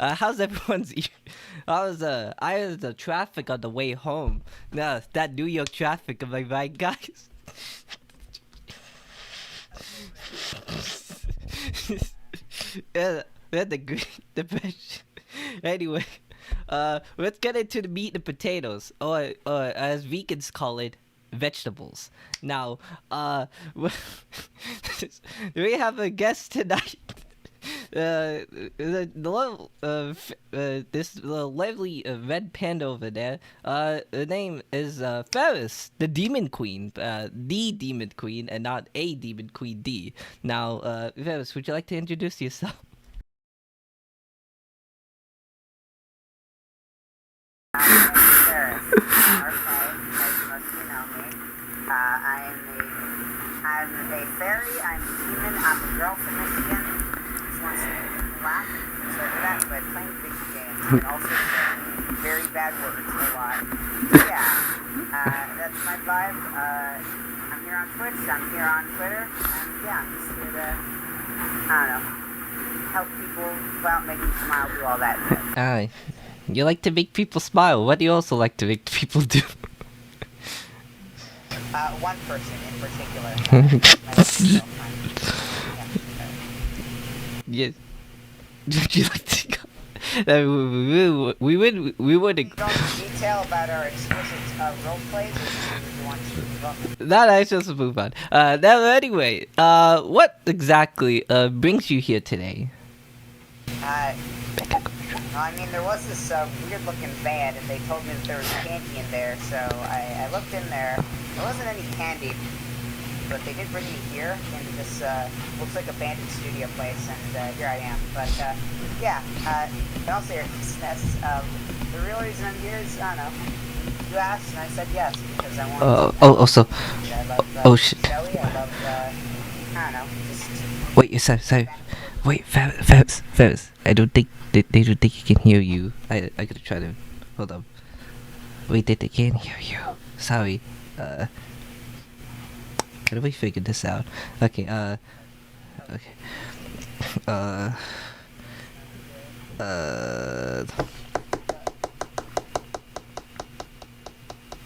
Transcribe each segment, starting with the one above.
How's everyone's? How's the traffic on the way home? No, that New York traffic. Am I right, guys? Yeah, we the Great Depression. Anyway, let's get into the meat and potatoes, or as vegans call it, vegetables. Now, we have a guest tonight. This lovely red panda over there. The name is Faris, the Demon Queen, the Demon Queen, and not a Demon Queen D. Now, Faris, would you like to introduce yourself? Faris, okay, as most of you know me. I'm a fairy, I'm a demon, I'm a girl from Michigan. Just wants to make me laugh. So I do that by playing video games and also saying very bad words a lot. That's my vibe. I'm here on Twitch, I'm here on Twitter, and yeah, I'm just here to, I don't know, help people without making them smile, do all that stuff. You like to make people smile. What do you also like to make people do? One person in particular. Yes. Would you like to go? We would. Can you go into detail about our explicit role plays, or do you want to move on? No, let's just move on. Now, anyway, what exactly brings you here today? I mean, there was this weird-looking van, and they told me that there was candy in there, so I looked in there. There wasn't any candy, but they did bring me here into this, looks like abandoned studio place, and here I am. But, in all seriousness, the real reason I'm here is, I don't know, you asked, and I said yes, because I want also... I love, oh, shit. Shelly, I love, I don't know, just... Wait, sorry. Wait, Ferris. I don't think they don't think you can hear you. I gotta try to hold up. Wait, they can't hear you. Sorry. How do we figure this out? Okay. Okay.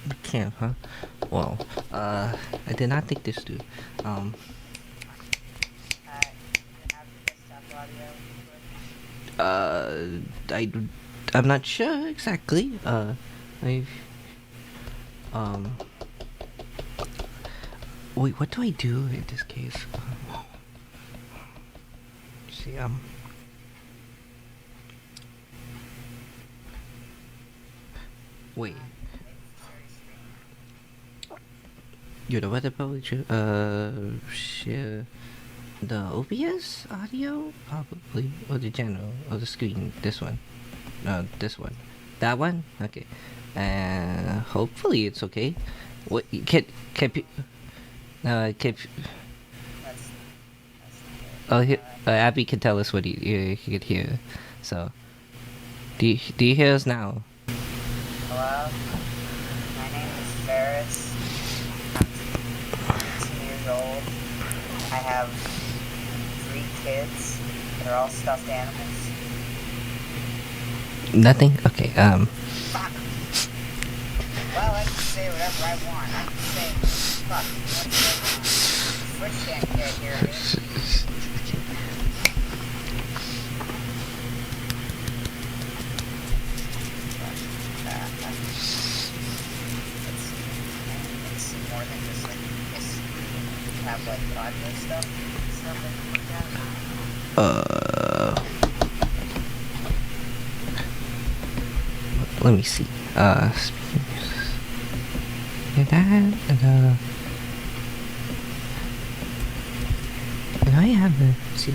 We can't, huh? Well, I did not think this through. I'm not sure exactly. Wait, what do I do in this case? See, wait. You're the weather publisher? Share the OBS audio? Probably. Or the general, or the screen. This one. This one. That one? Okay. Hopefully it's okay. What, can Abby can tell us what he could hear. So, do you hear us now? Hello, my name is Faris. I'm 18 years old. I have 3 kids. They're all stuffed animals. Nothing? Okay, Fuck. Well, I can say whatever I want. I can say, fuck, Switch can't hear me. It's more than just like this. Have like audio stuff like that. Let me see. And I have the see.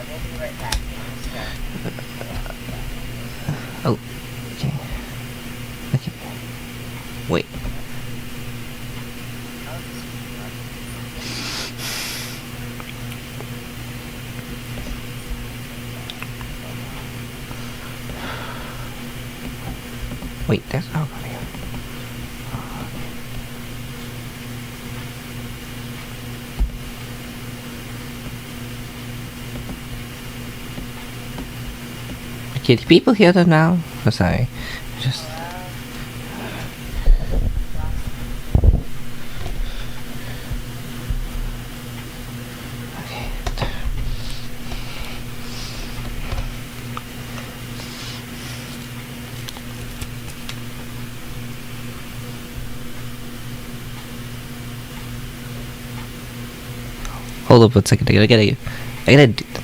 We'll be right back. Oh, okay. Okay. Wait. Wait, that's not here. Can people hear them now? Oh, sorry. Just. Okay. Hold up 1 second.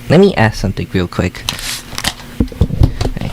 Let me ask something real quick. Okay.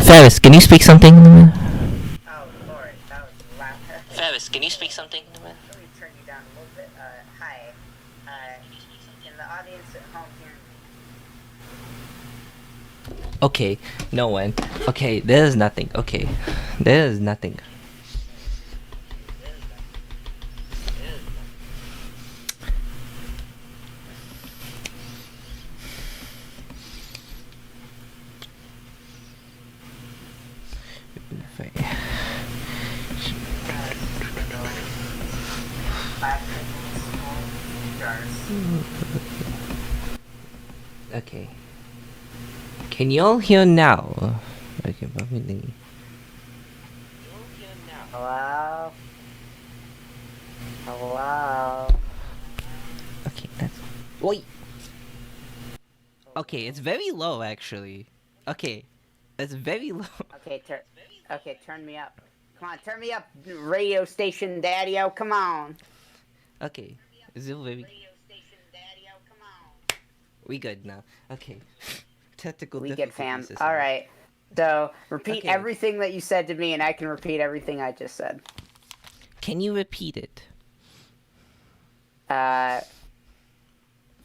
Faris, can you speak something? Oh, Lord, that was loud. Faris, can you speak something? Let me turn you down a little bit. Hi. In the audience at home here. Okay, no one. Okay, there's nothing. Okay, there's nothing. Okay. Can you all hear now? Okay, probably. Hello? Hello? Okay, that's. Wait. Okay, it's very low actually. Okay, it's very low. Okay, turn me up. Come on, turn me up, radio station daddy-o, come on. Okay, it's still very. Radio station daddy-o, come on. We good now. Okay. Technical We good, difficulties. fam. Alright. So, repeat Okay. everything that you said to me, and I can repeat everything I just said. Can you repeat it?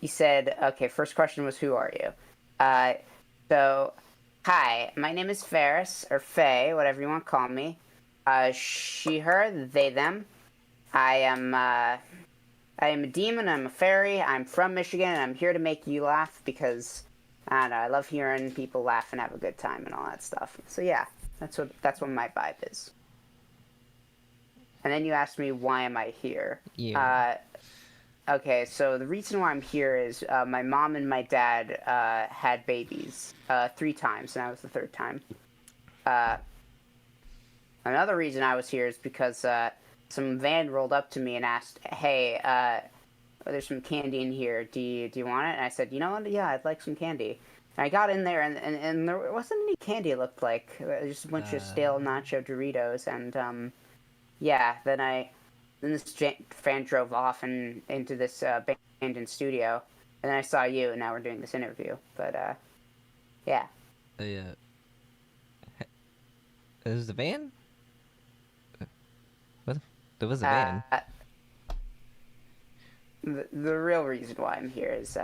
You said, okay, first question was, who are you? So, hi, my name is Faris, or Faye, whatever you want to call me. She, her, they, them. I am a demon, I'm a fairy, I'm from Michigan, and I'm here to make you laugh because, I don't know, I love hearing people laugh and have a good time and all that stuff. So yeah, that's what my vibe is. And then you asked me, why am I here? Yeah. Okay, so the reason why I'm here is my mom and my dad had babies 3 times, and I was the 3rd time. Another reason I was here is because some van rolled up to me and asked, hey, there's some candy in here. Do you want it? And I said, you know what? Yeah, I'd like some candy. And I got in there, and there wasn't any candy, it looked like. Just a bunch of stale nacho Doritos, and yeah, then this fan drove off and into this abandoned studio, and then I saw you, and now we're doing this interview. But yeah. Yeah. Is the van? What? There was a van. The real reason why I'm here is,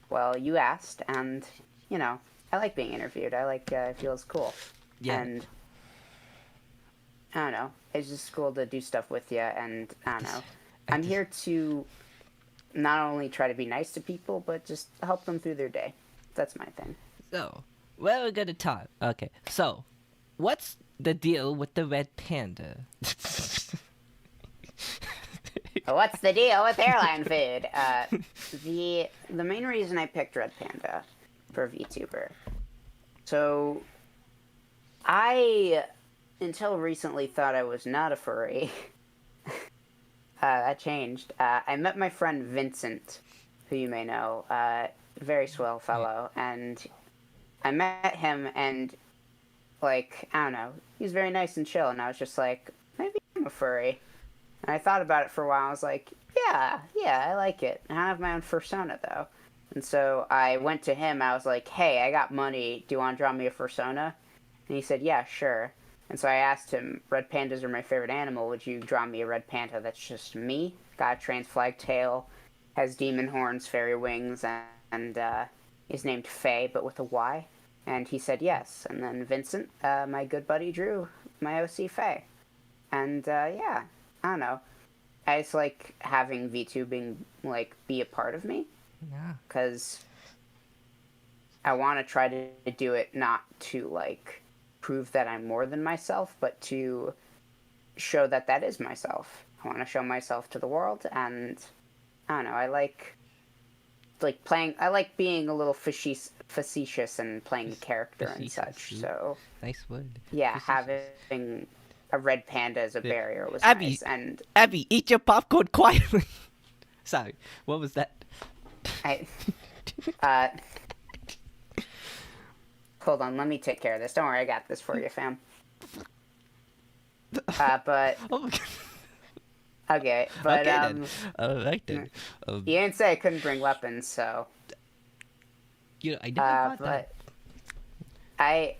well, you asked, and you know, I like being interviewed. I like it feels cool. Yeah. And I don't know. It's just cool to do stuff with you, and I don't know. I'm here to not only try to be nice to people, but just help them through their day. That's my thing. So, well, we're gonna talk. Okay, so, what's the deal with the red panda? What's the deal with airline food? The main reason I picked Red Panda for VTuber. So, I, until recently, thought I was not a furry. That changed. I met my friend Vincent, who you may know, very swell fellow, and I met him, and, like, I don't know, he was very nice and chill, and I was just like, maybe I'm a furry. And I thought about it for a while. I was like, yeah, I like it. I have my own persona though. And so I went to him. I was like, hey, I got money. Do you want to draw me a persona? And he said, yeah, sure. And so I asked him, red pandas are my favorite animal. Would you draw me a red panda that's just me? Got a trans flag tail, has demon horns, fairy wings, and is named Faye, but with a Y. And he said yes. And then Vincent, my good buddy, drew my OC Faye. And yeah, I don't know. I just like having VTubing like be a part of me. Yeah. Because I want to try to do it not to like prove that I'm more than myself, but to show that that is myself. I want to show myself to the world, and I don't know. I like playing. I like being a little facetious and playing a character and such. So nice word. yeah, Facetious. having a red panda as a barrier was Abby, nice. And Abby, eat your popcorn quietly. Sorry, what was that? I, hold on, let me take care of this. Don't worry, I got this for you, fam. But Oh, okay, but okay then. Alright then. you didn't say I couldn't bring weapons, so. You know, I never thought But that.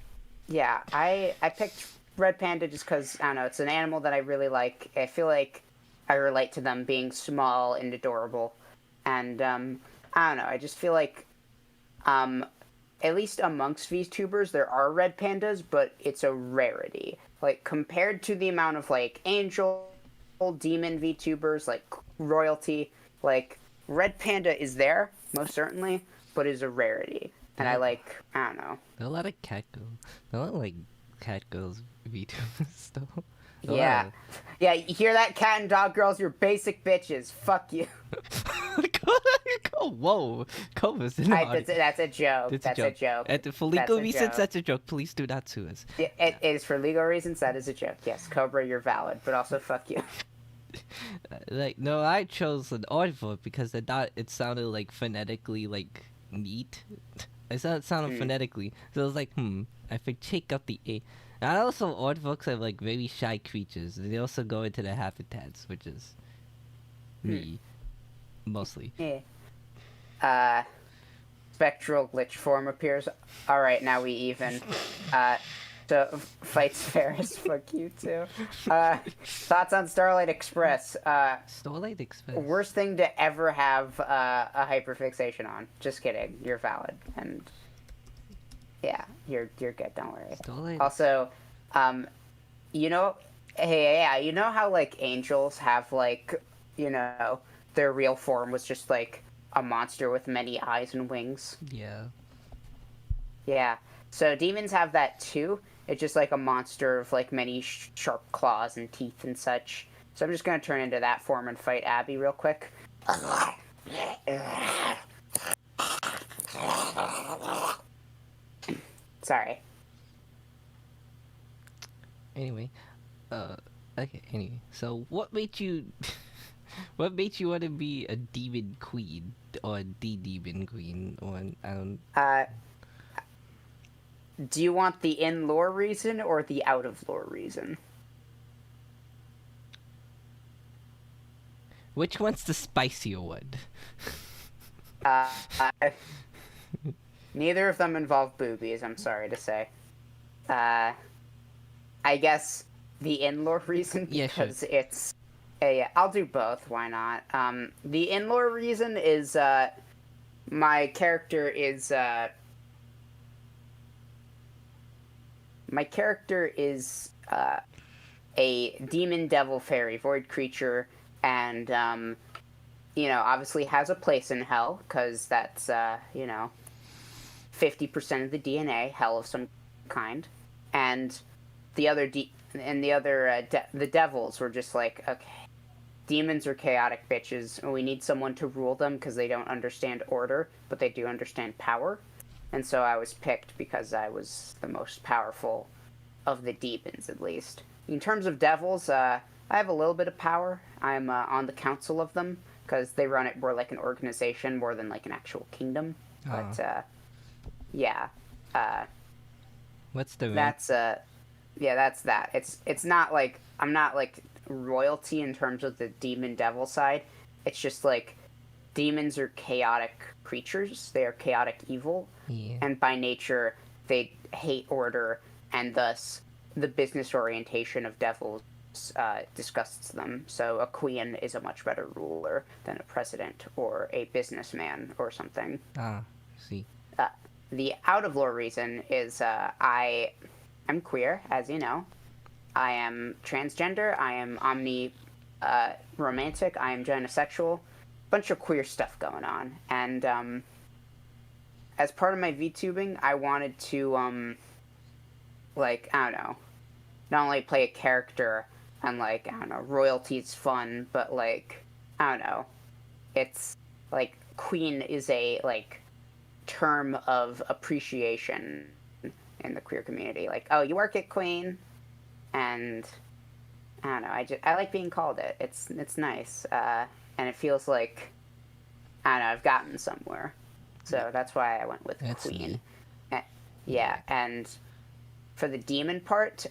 I picked red panda just because I don't know, it's an animal that I really like. I feel like I relate to them being small and adorable, and I don't know. I just feel like at least amongst VTubers, there are red pandas, but it's a rarity. Like, compared to the amount of, like, angel, demon VTubers, like, royalty, like, red panda is there, most certainly, but is a rarity. And I don't know. There are a lot of cat girls. There are a lot of, like, cat girls VTubers stuff. Yeah. Yeah, you hear that, cat and dog girls? You're basic bitches. Fuck you. Whoa. Cobus, That's a joke. That's a joke. For legal reasons, that's a joke. Please do not sue us. It is for legal reasons. That is a joke. Yes, Cobra, you're valid, but also fuck you. No, I chose an artwork because I thought it sounded like phonetically like neat. I thought it sounded phonetically, so I was like, I could take up the A. And also, artworks are like very shy creatures. They also go into their habitats, which is me, mostly. Yeah. Spectral glitch form appears. All right, now we even. So fights Faris. Fuck you too. Thoughts on Starlight Express? Starlight Express. Worst thing to ever have a hyperfixation on. Just kidding. You're valid, and yeah, you're good. Don't worry. Starlight. Also, you know, yeah, you know how like angels have like, you know, their real form was just like a monster with many eyes and wings. Yeah. Yeah. So demons have that too. It's just like a monster of like many sharp claws and teeth and such. So I'm just gonna turn into that form and fight Abby real quick. Sorry. Anyway, okay. Anyway, so what made you, what made you want to be a demon queen or the demon queen, or I don't. Do you want the in-lore reason or the out-of-lore reason? Which one's the spicier one? Neither of them involve boobies, I'm sorry to say. I guess the in-lore reason, because sure. it's... yeah, I'll do both, why not? The in-lore reason is, my character is, a demon, devil, fairy, void creature, and, you know, obviously has a place in hell, because that's, you know, 50% of the DNA, hell of some kind. And the other, the devils were just like, okay, demons are chaotic bitches, and we need someone to rule them, because they don't understand order, but they do understand power. And so I was picked because I was the most powerful of the demons, at least. In terms of devils, I have a little bit of power. I'm on the council of them, because they run it more like an organization more than like an actual kingdom. But, yeah. What's the rank? That's, yeah, that's that. It's not like, I'm not like royalty in terms of the demon devil side. It's just like demons are chaotic creatures. They are chaotic evil, Yeah. and by nature they hate order, and thus the business orientation of devils disgusts them. So a queen is a much better ruler than a president or a businessman or something. Ah, see. Uh, the out of lore reason is I'm queer, as you know. I am transgender. I am romantic. I am genosexual. Bunch of queer stuff going on, and as part of my VTubing, I wanted to like, I don't know, not only play a character and like, I don't know, royalty's fun, but like, I don't know, it's like queen is a like term of appreciation in the queer community. Like, oh, you work at Queen, and I don't know, I like being called it. It's nice, and it feels like, I don't know, I've gotten somewhere. So that's why I went with That's Queen. neat. Yeah, and for the demon part,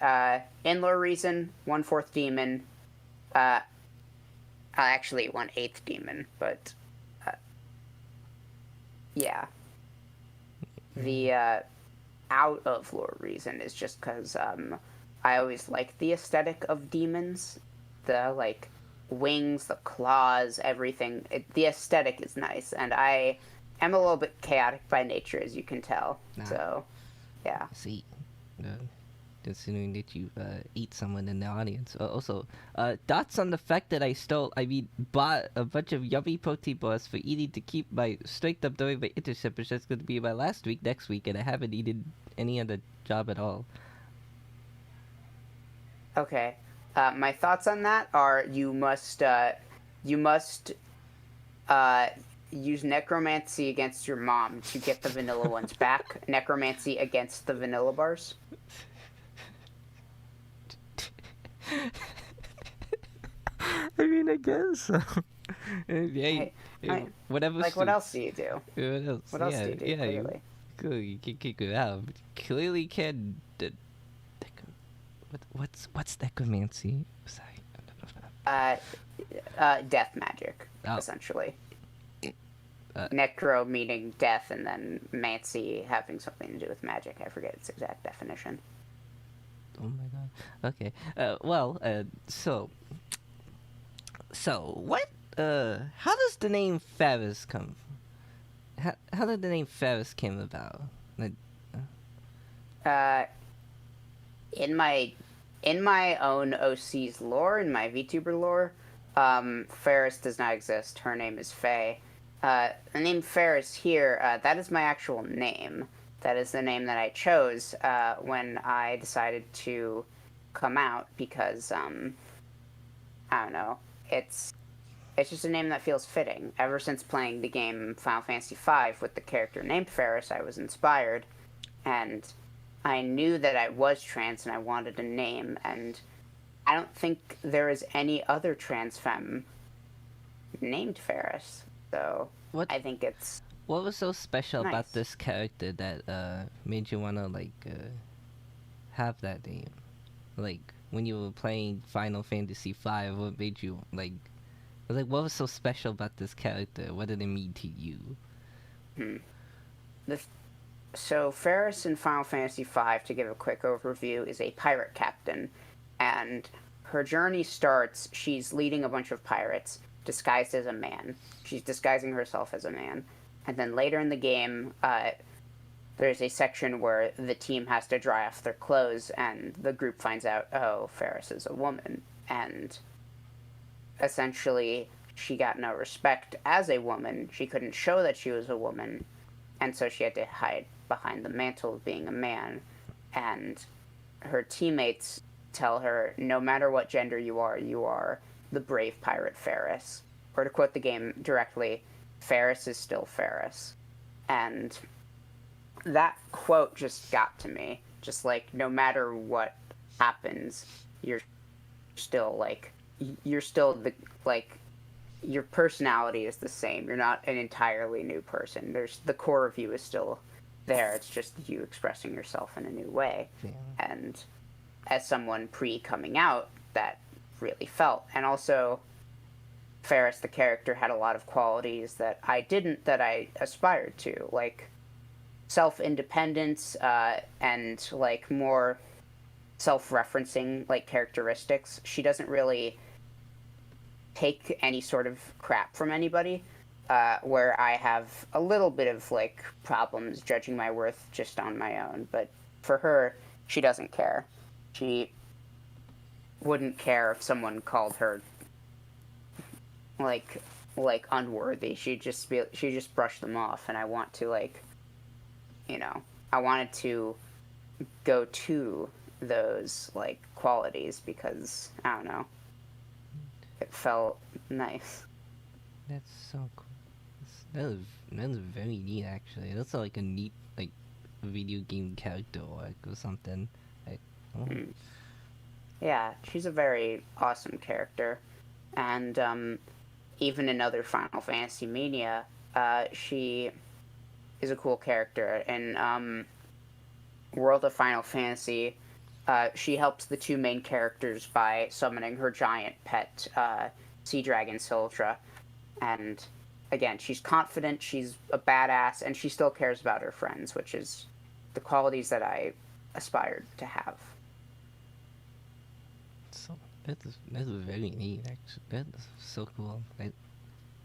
in lore reason, 1/4 demon. Actually 1/8 demon, but yeah. The out of lore reason is just because I always liked the aesthetic of demons, the like wings, the claws, everything. The aesthetic is nice, and I am a little bit chaotic by nature, as you can tell. Nah. So, yeah. See, considering that you eat someone in the audience. Also, thoughts on the fact that I bought a bunch of yummy protein bars for eating to keep my strength up during my internship, which is going to be my last week next week, and I haven't eaten any other job at all. Okay. My thoughts on that are you must use necromancy against your mom to get the vanilla ones back. Necromancy against the vanilla bars. I mean, I guess so. Yeah, whatever. Like, what else do you do? What else? What else do you do? Yeah, Clearly. Cool, you can kick it out. But clearly can. What's necromancy? Sorry. Death magic, essentially. Necro meaning death, and then mancy having something to do with magic. I forget its exact definition. Oh my god. Okay. So what? How does the name Faris come? How did the name Faris came about? Like, in my own OC's lore, in my VTuber lore, Faris does not exist. Her name is Faye. The name Faris here, that is my actual name. That is the name that I chose when I decided to come out because, I don't know, it's just a name that feels fitting. Ever since playing the game Final Fantasy V with the character named Faris, I was inspired, and I knew that I was trans and I wanted a name, and I don't think there is any other trans femme named Faris, so I think it's... What was so special nice about this character that made you want to, like, have that name? Like, when you were playing Final Fantasy V, what made you, like, what was so special about this character? What did it mean to you? So Faris in Final Fantasy V, to give a quick overview, is a pirate captain, and her journey starts, she's leading a bunch of pirates, disguised as a man. She's disguising herself as a man. And then later in the game, there's a section where the team has to dry off their clothes, and the group finds out, oh, Faris is a woman. And essentially, she got no respect as a woman. She couldn't show that she was a woman, and so she had to hide behind the mantle of being a man. And her teammates tell her, no matter what gender you are the brave pirate Faris. Or to quote the game directly, Faris is still Faris. And that quote just got to me. Just like, no matter what happens, you're still your personality is the same. You're not an entirely new person. The core of you is still there. It's just you expressing yourself in a new way. Yeah. And as someone pre-coming out, that really felt. And also, Faris, the character, had a lot of qualities that I didn't, that I aspired to, like self-independence, and like more self-referencing like characteristics. She doesn't really take any sort of crap from anybody. Where I have a little bit of like problems judging my worth just on my own, but for her, she doesn't care. She wouldn't care if someone called her like unworthy. She just brushed them off, and I want to like, you know, I wanted to go to those like qualities because I don't know, it felt nice. That's so cool. That was very neat actually. That's like a neat like video game character arc or something. Like, oh. Mm. Yeah, she's a very awesome character, and even in other Final Fantasy media, she is a cool character. In World of Final Fantasy, she helps the two main characters by summoning her giant pet, Sea Dragon Sultra. And again, she's confident, she's a badass, and she still cares about her friends, which is the qualities that I aspired to have. So that's very neat actually. That's so cool. Like,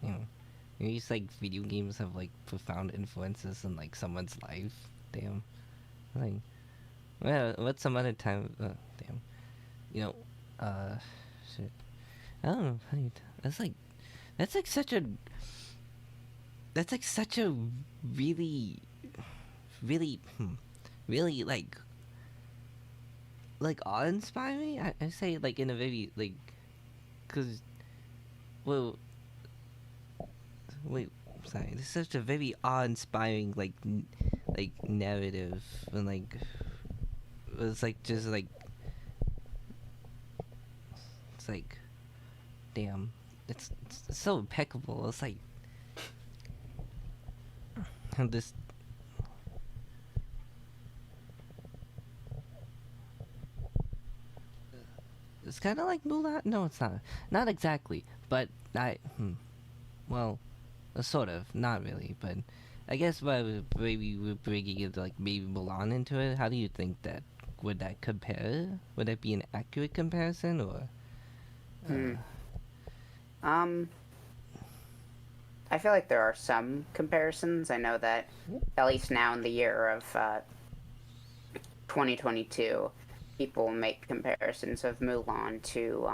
you know, these like video games have like profound influences in like someone's life. Damn. Like, well, what's some other time? Damn. You know, shit. I don't know. That's like, that's like such a. That's like such a really, really, really like awe-inspiring. I say like in a very like, cause, well, wait, sorry. This is such a very awe-inspiring like like narrative and like it's like just like it's like damn it's so impeccable. It's like this it's kind of like Mulan. No, it's not exactly, but well, sort of, not really, but I guess maybe we're bringing it like maybe Mulan into it. How do you think that would that compare? Would that be an accurate comparison or? Hmm. Um, I feel like there are some comparisons. I know that at least now in the year of 2022, people make comparisons of Mulan to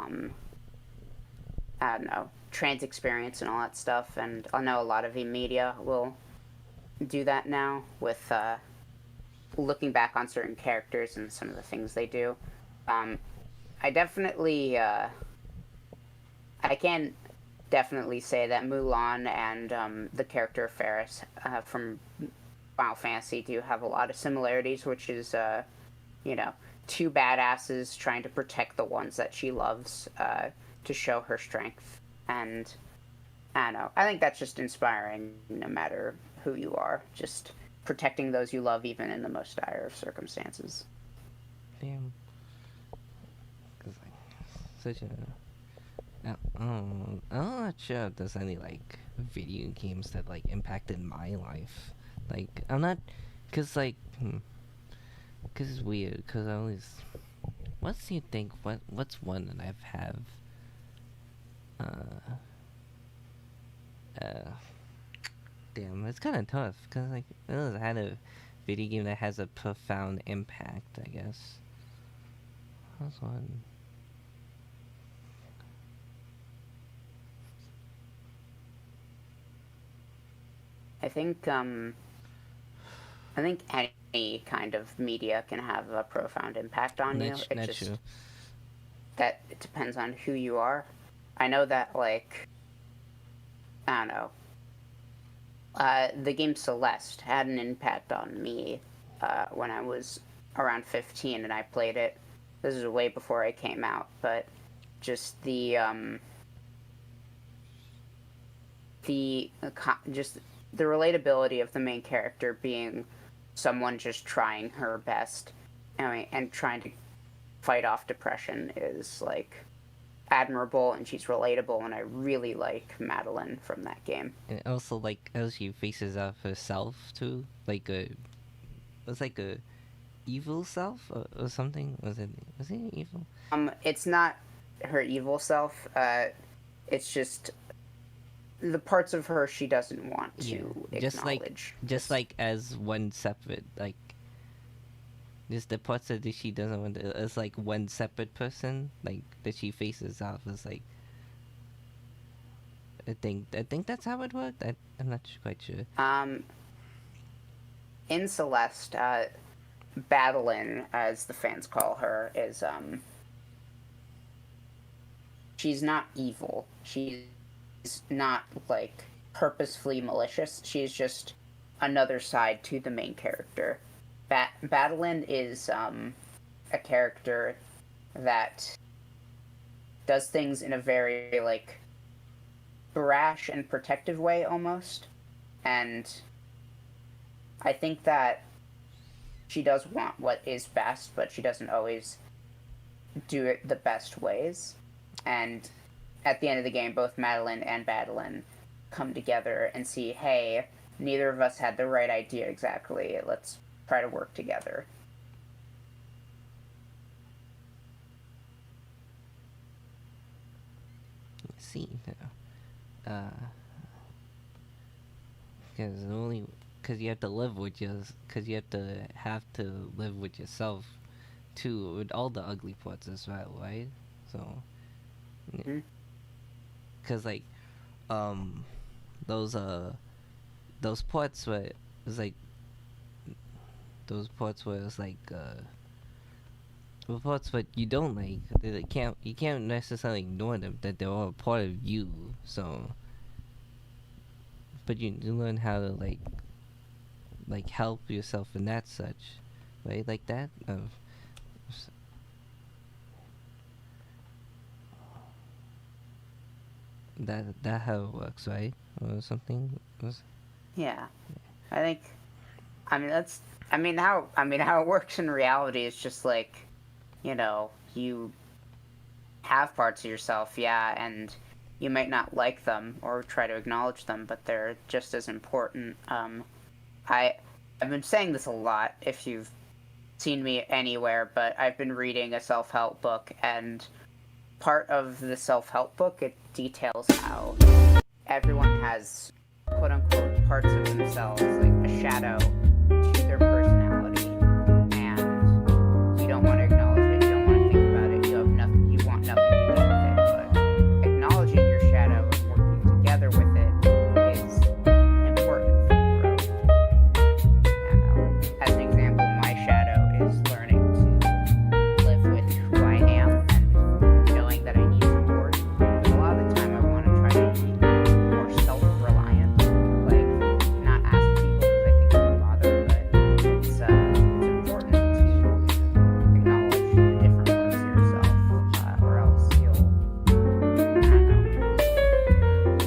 I don't know, trans experience and all that stuff, and I know a lot of the media will do that now with looking back on certain characters and some of the things they do. Um, I definitely, I can definitely say that Mulan and the character Faris from Final Fantasy do have a lot of similarities, which is, you know, two badasses trying to protect the ones that she loves to show her strength. And I don't know. I think that's just inspiring no matter who you are. Just protecting those you love even in the most dire of circumstances. Damn. Cause like such a. I'm not sure if there's any like video games that like impacted my life. Like I'm not, cause like, cause it's weird. Cause I always, what's you think? What's one that I've have? Uh, uh, damn, it's kind of tough. Cause like I never had a video game that has a profound impact. I guess. That's one. I think any kind of media can have a profound impact on you. It That's just true. that it depends on who you are. I know that like I don't know. The game Celeste had an impact on me when I was around 15 and I played it. This is way before I came out, but just just the relatability of the main character being someone just trying her best, and trying to fight off depression is like admirable and she's relatable, and I really like Madeline from that game. And also, like, how she faces off herself too, like a, was like a evil self or something. Was it evil? It's not her evil self. It's just the parts of her she doesn't want to acknowledge. Just like as one separate, like, just the parts that she doesn't want to, as like one separate person, like that she faces off as like. I think that's how it worked. I'm not quite sure. In Celeste, Badeline, as the fans call her, is she's not evil. She's not like purposefully malicious. She's just another side to the main character. Badeline is a character that does things in a very like brash and protective way almost, and I think that she does want what is best, but she doesn't always do it the best ways. And at the end of the game, both Madeline and Badeline come together and see, hey, neither of us had the right idea exactly. Let's try to work together. Let's see now. Because you have to live with because you have to live with yourself too, with all the ugly parts as well, right? So, because like, those parts where it's like, those parts where it's like, the parts what you don't like, you can't necessarily ignore them, that they're all part of you. So, but you learn how to like help yourself in that such, right? Like that. That how it works, right? Or something. Yeah, I think. How it works in reality is just like, you have parts of yourself, yeah, and you might not like them or try to acknowledge them, but they're just as important. I've been saying this a lot if you've seen me anywhere, but I've been reading a self-help book, and part of the self-help book, it details how everyone has quote-unquote parts of themselves, like a shadow to their personality, and you don't want to acknowledge it, you don't want to think about it, you want nothing to do with it, but acknowledging your shadow and working together with it is important for growth. And as an example, my shadow is learning to live with who I am and knowing that I need support. But a lot of the time I want to try to be more self-reliant, like not ask people because I think it will bother, but it's important to acknowledge the different parts of yourself, or else you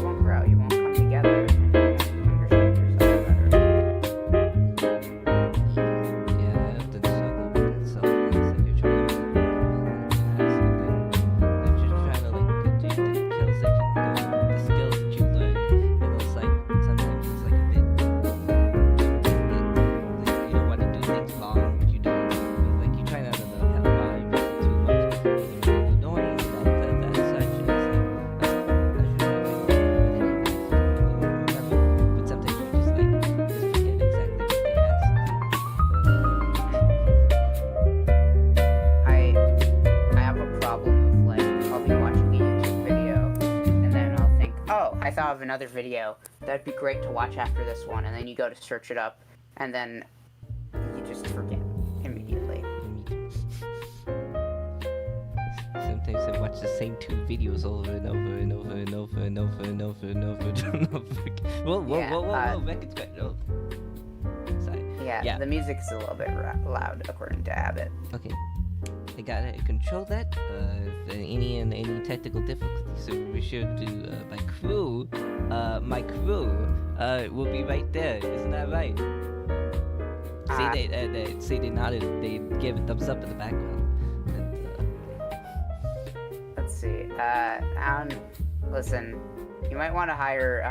won't grow, you won't come together, and you won't understand yourself better. Yeah, that's self-awareness that you're trying to do the skills that you learn, and it's like sometimes it's like a bit you don't want to do things long, but you don't, like you try not to have body people too much, you're annoying and all that such, and it's like but sometimes you just forget exactly what they I have a problem of like, I'll be watching a YouTube video and then I'll think, oh, I thought of another video that'd be great to watch after this one, and then you go to search it up and then you just forget immediately. Sometimes I watch the same two videos over and over and over and over and over and over and over and over again. Whoa, record scratch. Oh. Sorry. Yeah, the music is a little bit loud according to Abbott. Okay. I gotta control that. If any technical difficulties, so be sure to my crew will be right there. Isn't that right? They nodded. They gave a thumbs up in the background. And, let's see. Listen, you might want to hire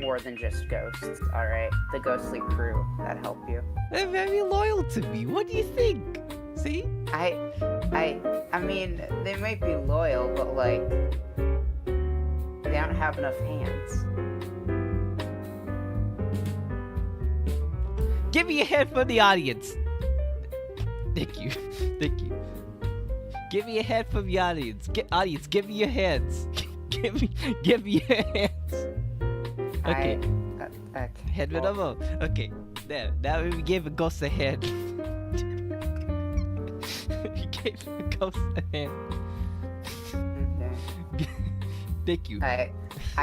more than just ghosts. All right, the ghostly crew that help you. They're very loyal to me. What do you think? See? I mean, they might be loyal, but like, they don't have enough hands. Give me a hand from the audience. Thank you. Thank you. Give me a hand from the audience. Audience, give me your hands. give me your hands. Okay. Head with a mo. Okay. There. Now we gave a ghost a hand. We gave a ghost a hand. Okay. Thank you. I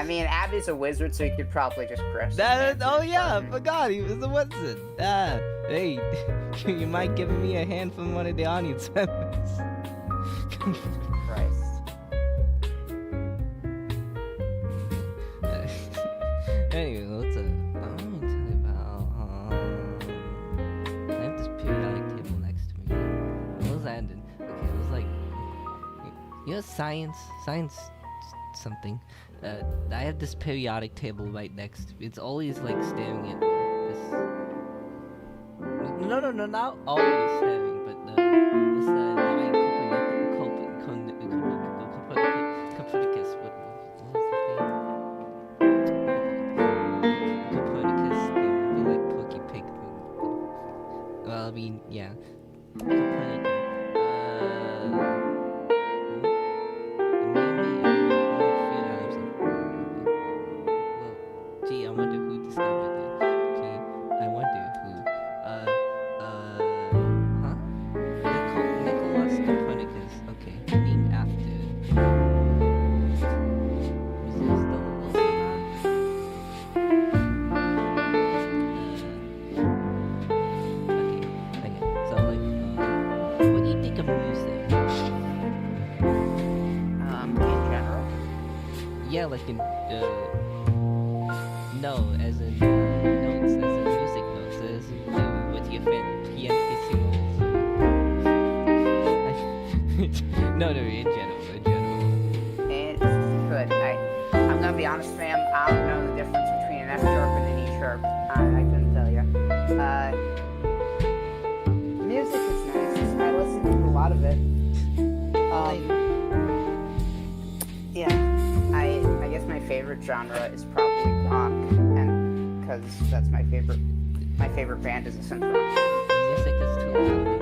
mean, Abby's a wizard, so you could probably just press. Oh yeah, I forgot he was a wizard. Hey, you mind giving me a hand from one of the audience members? Christ. Anyway, let's let me tell you about. I have this periodic table next to me. What was that ended? Okay, it was like, you know, science something. I have this periodic table right next to me. It's always like staring at this. No, not always staring, but this Copernicus. What was his name? Copernicus. They like Porky Pig. Well, I mean, yeah. Copernicus. Gee, I wonder who discovered it. Gee, I wonder who. Nicholas Copernicus. Okay, named after. Was this the okay. So like, what do you think of music? In general? Yeah, like in no, as in notes, as in music notes, as in with your piano kissing. No, in general. It's good. I'm gonna be honest, ma'am. I don't know the difference between an F sharp and an E sharp. I couldn't tell you. Music is nice. I listen to a lot of it. Yeah. I guess my favorite genre is probably rock, and because that's my favorite band is a synth rock. Music is too loud.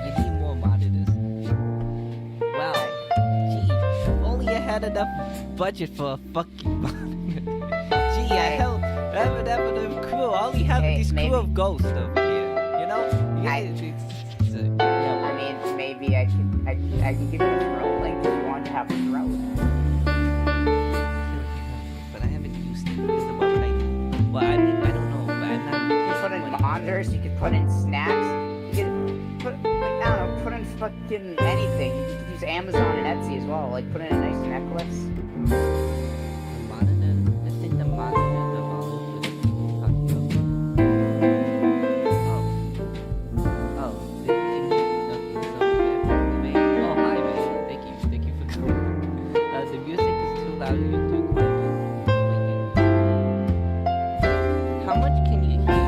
You need more monitors. Wow. Gee, if only I had enough budget for a fucking monitor. Gee, I have enough crew. I only have this crew of ghosts over here. You know? Yeah, I mean, maybe I could give you a throw, like if you wanted to have a throw. But I haven't used it because what would I do? Well, I mean, I don't know, but I'm not. You could put in monitors, you could put in snacks, you could put in fucking anything. You could use Amazon and Etsy as well, like put in a nice necklace. The monitor, I think the monitor. How much can you hear?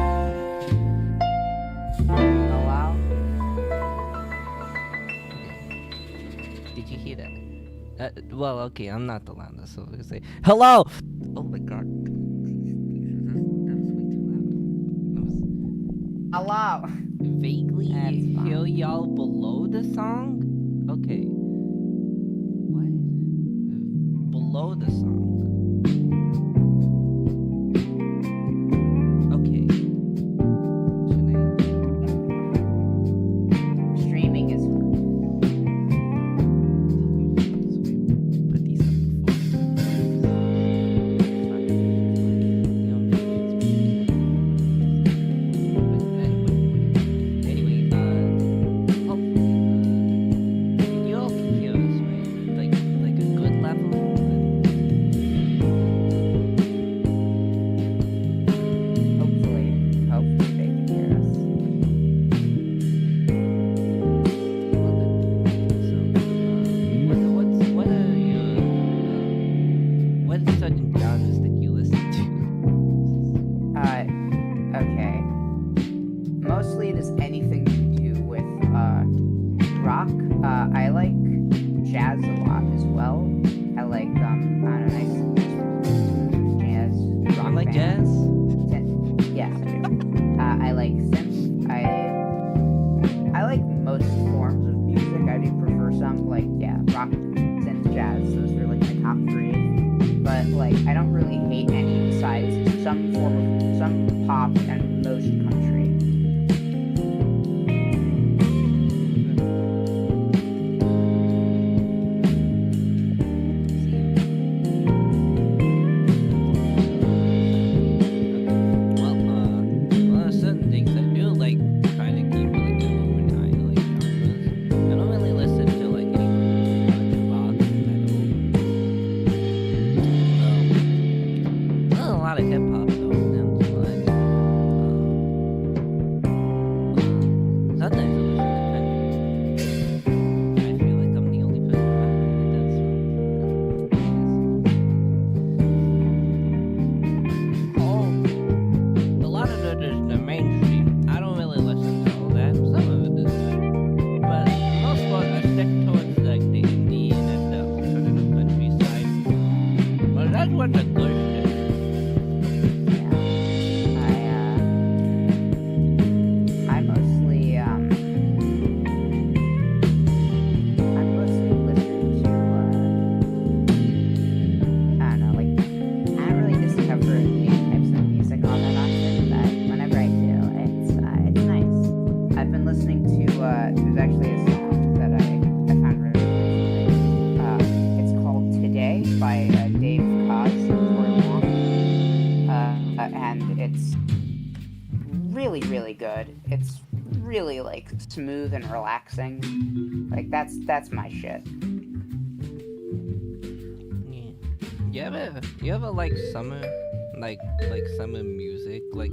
Hello? Did you hear that? Well, okay, I'm not the loudest, so I'm gonna say hello. Oh my god, that was way too loud. Hello? Vaguely hear y'all below the song. Okay. What? Below the song. I like jazz a lot as well. I like I don't know, nice jazz rock You like bands. jazz? Yeah, I like synth. I like most forms of music. I do prefer some like rock, synth, jazz. Those are like my top three. But like I don't really hate any besides some pop and most country. Well, certain things I do like trying to keep like an open eye to like genres. I don't really listen to like any much rock metal. Well, a lot of hip hop though. And like, sometimes I listen to country. I feel like I'm the only person that does so. A lot of it is the mainstream. I don't really listen to all that. Some of it is good. But for the most part, I stick towards like the indie and the alternative countryside. But that's what the good shit is. I mostly listen to I don't know, like I don't really discover new types of music all that often, but whenever I do, it's nice. I've been listening to there's actually a song that I found really recently. It's called Today by Dave Koz and Tori Long. And it's really, really good. It's really like smooth and relaxing. Like that's my shit. Yeah. You ever like summer, like summer music, like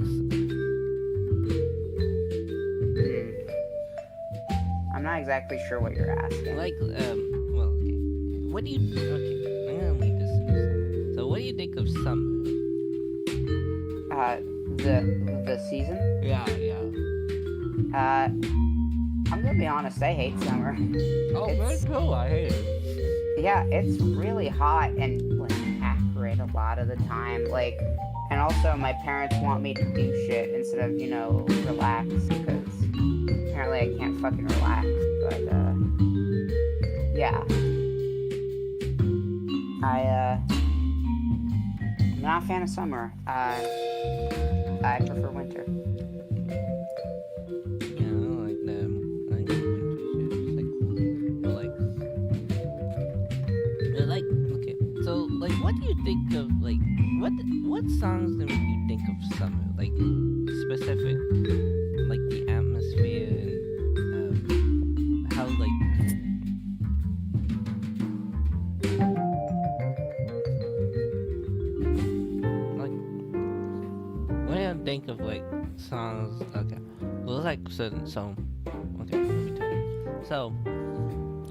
I'm not exactly sure what you're asking. well, okay. What do you? Okay, I'm gonna leave this in a second. So, what do you think of summer? The season. Yeah. I'm gonna be honest. I hate summer. Oh, It's- very cool. I hate it. Yeah, it's really hot and like acrid a lot of the time. Like, and also my parents want me to do shit instead of relax because apparently I can't fucking relax. But yeah, I'm not a fan of summer. I prefer winter. Yeah, I don't like them. I like the winter shit. It's like cool. But like, okay. So, like, what do you think of like what songs do you think of summer? Like specific, like the atmosphere and how like. When I think of like songs, okay, well, like certain song. Okay, let me tell you. So,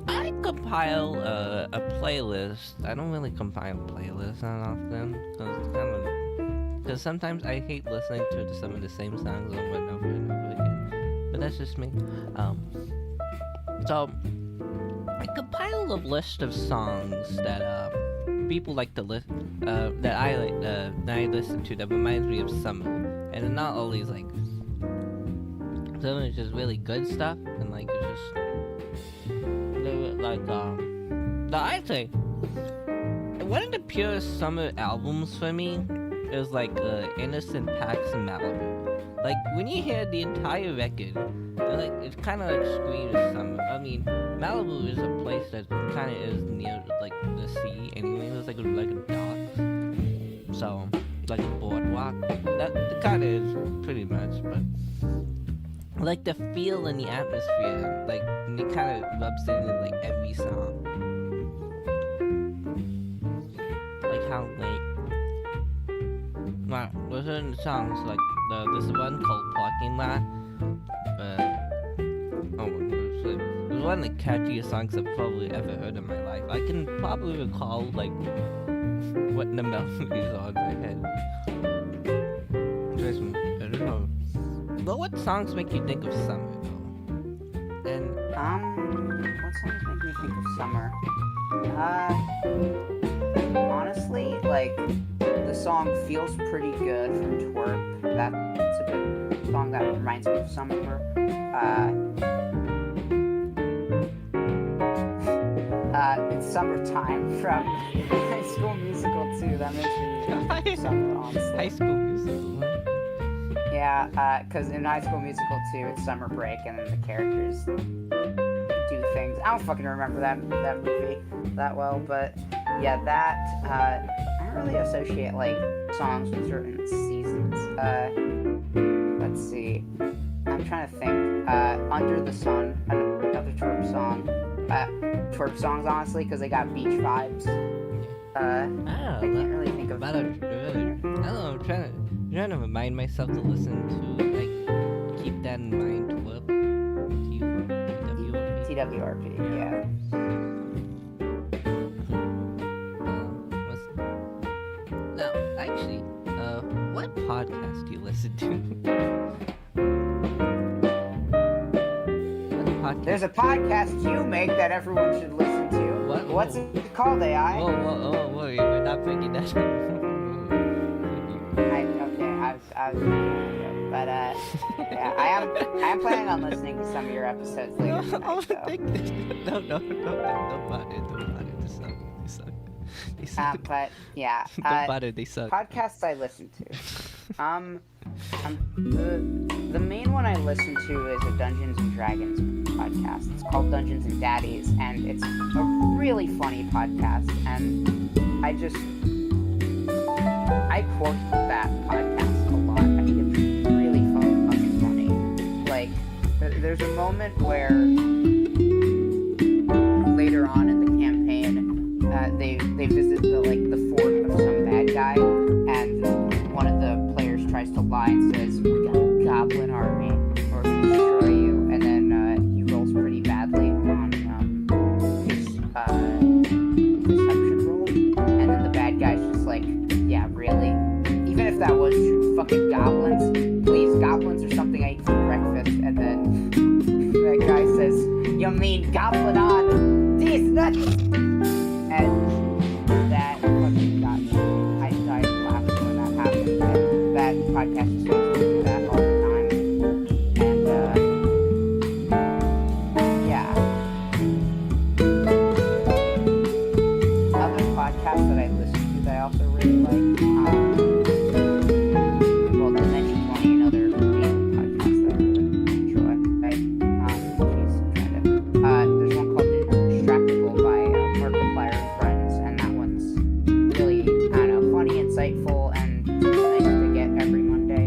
I compile a playlist. I don't really compile playlists that often, because sometimes I hate listening to some of the same songs over and over and over again. But that's just me. So I compile a list of songs that people like to listen, that I like, that I listen to that reminds me of summer, and it's not always like some is just really good stuff, and like it's just like I'd say one of the purest summer albums for me is like Innocent Pax and Malibu. Like when you hear the entire record, like it's kind of like screams summer. I mean, Malibu is a place that kind of is near like the sea anyway. It's like a dock, so like a boardwalk. That kind of is pretty much, but like the feel and the atmosphere, like it kind of rubs in like every song. Like how like there's certain songs like there's one called Parking Lot. Oh my gosh, like, it was one of the catchiest songs I've probably ever heard in my life. I can probably recall like what the melodies are in my head. I don't know. But what songs make you think of summer though? And what songs make me think of summer? Honestly, like, the song Feels Pretty Good from Twerp. That's a good song that reminds me of summer. It's Summertime from High School Musical 2. That makes me think of summer, honestly. High School Musical. Yeah, because in High School Musical 2, it's summer break, and then the characters do things. I don't fucking remember that movie that well, but yeah, that, I don't really associate, like, songs with certain seasons. Let's see. I'm trying to think. Under the Sun, another Twerp song. Twerp songs, honestly, because they got beach vibes. I can't really think of... I don't know, I'm trying to remind myself to listen to, like, keep that in mind, Twerp. TWRP, yeah. Now, actually, what podcast do you listen to? There's a podcast you make that everyone should listen to. What's it called, AI? Whoa, we're not breaking that up. But yeah, I am planning on listening to some of your episodes later tonight, so. No, don't bother, they suck. But yeah, don't bother, they suck. Podcasts I listen to. The main one I listen to is a Dungeons and Dragons podcast. It's called Dungeons and Daddies, and it's a really funny podcast. And I quote that podcast a lot. I think it's really fucking funny. Like, there's a moment where later on in the campaign, they visit the fort of some bad guy, and one of the players tries to lie and says, "We got a goblin army, we're gonna destroy you," and then he rolls pretty badly on his deception roll, and then the bad guy's just like, "Yeah, really? Even if that was true, fucking goblins? Please, goblins are something I eat for breakfast." And then that guy says, "You mean goblin on these nuts?" And that fucking got me. I died laughing when that happened. And that podcast is supposed to do that all the time. And, yeah. Other podcasts that I listen to that I also really like, well, to mention 20 another daily podcast that I really enjoy. There's one called Distractible by Markiplier and Friends, and that one's really, I don't know, funny, insightful, and it's nice to get every Monday.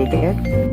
pretty good.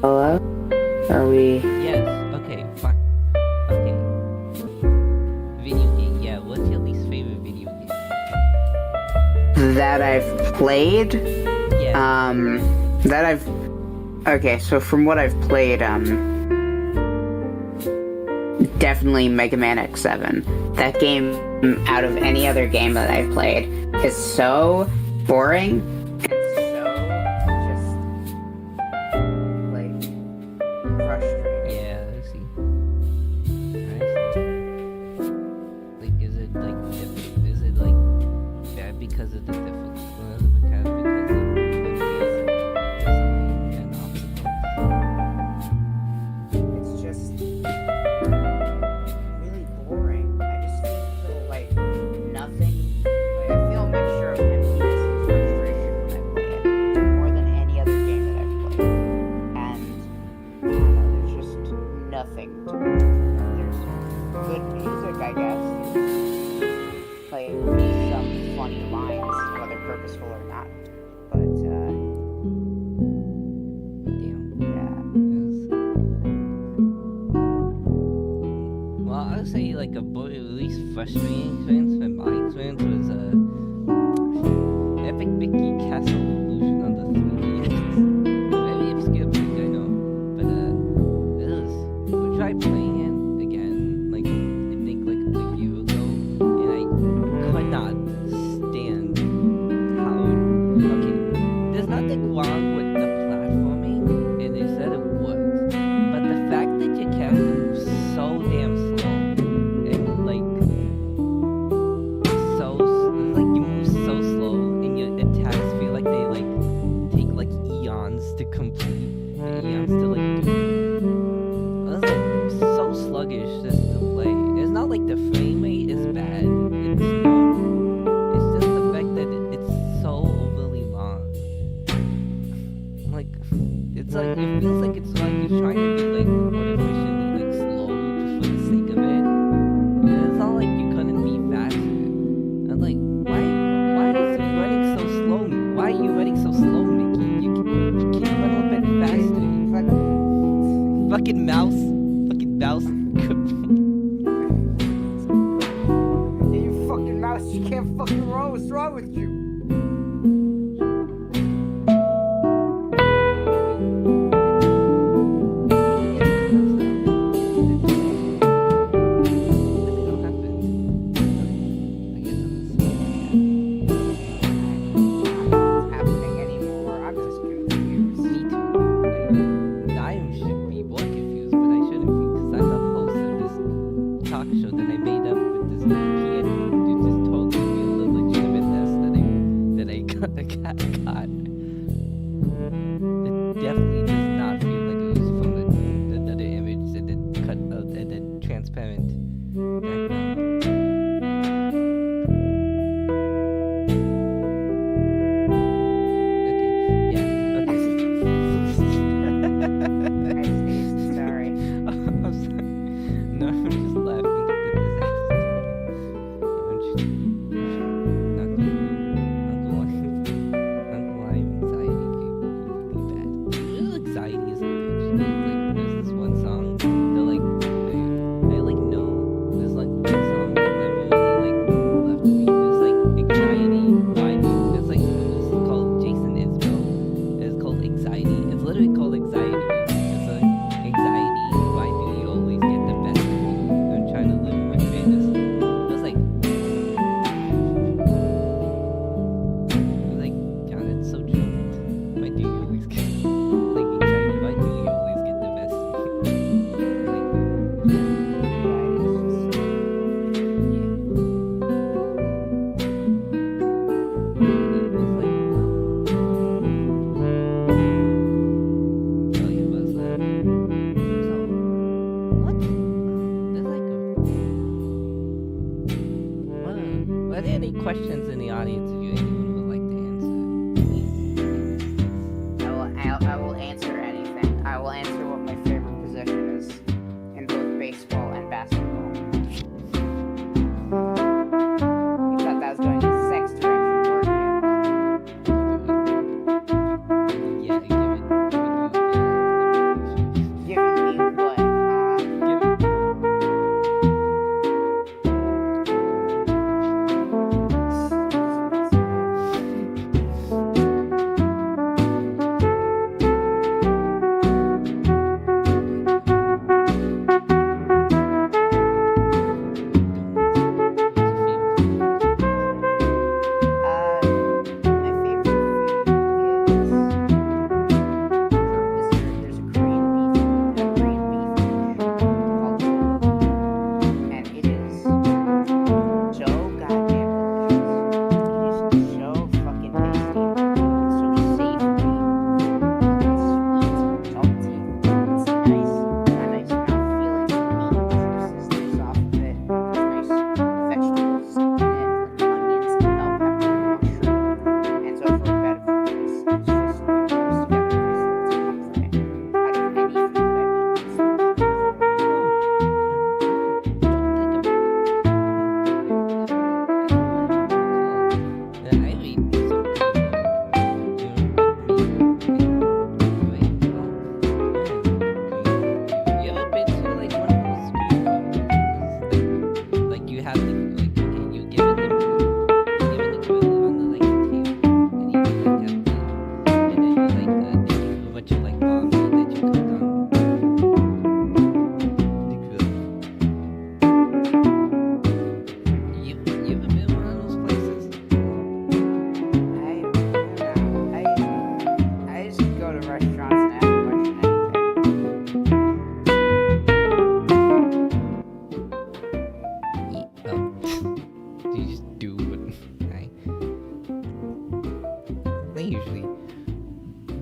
Hello? Are we... Yes, okay, fine. Okay. Video game, yeah, what's your least favorite video game? That I've played? Yeah. That I've... Okay, so from what I've played, definitely Mega Man X7. That game, out of any other game that I've played, is so boring. So trying to be like artificially like slow just for the sake of it. It's not like you couldn't be faster. I'm like, why is he running so slow? Why are you running so slow, Mickey? You can run a little bit faster. Fucking mouse. Fucking mouse. Yeah, you fucking mouse, you can't fucking roll. What's wrong with you? Are there any questions in the audience if anyone would like to answer? I will answer anything. I will answer what my favorite position is in both baseball and basketball. You thought that was going in the sex direction, weren't you? Yeah, Giving me what?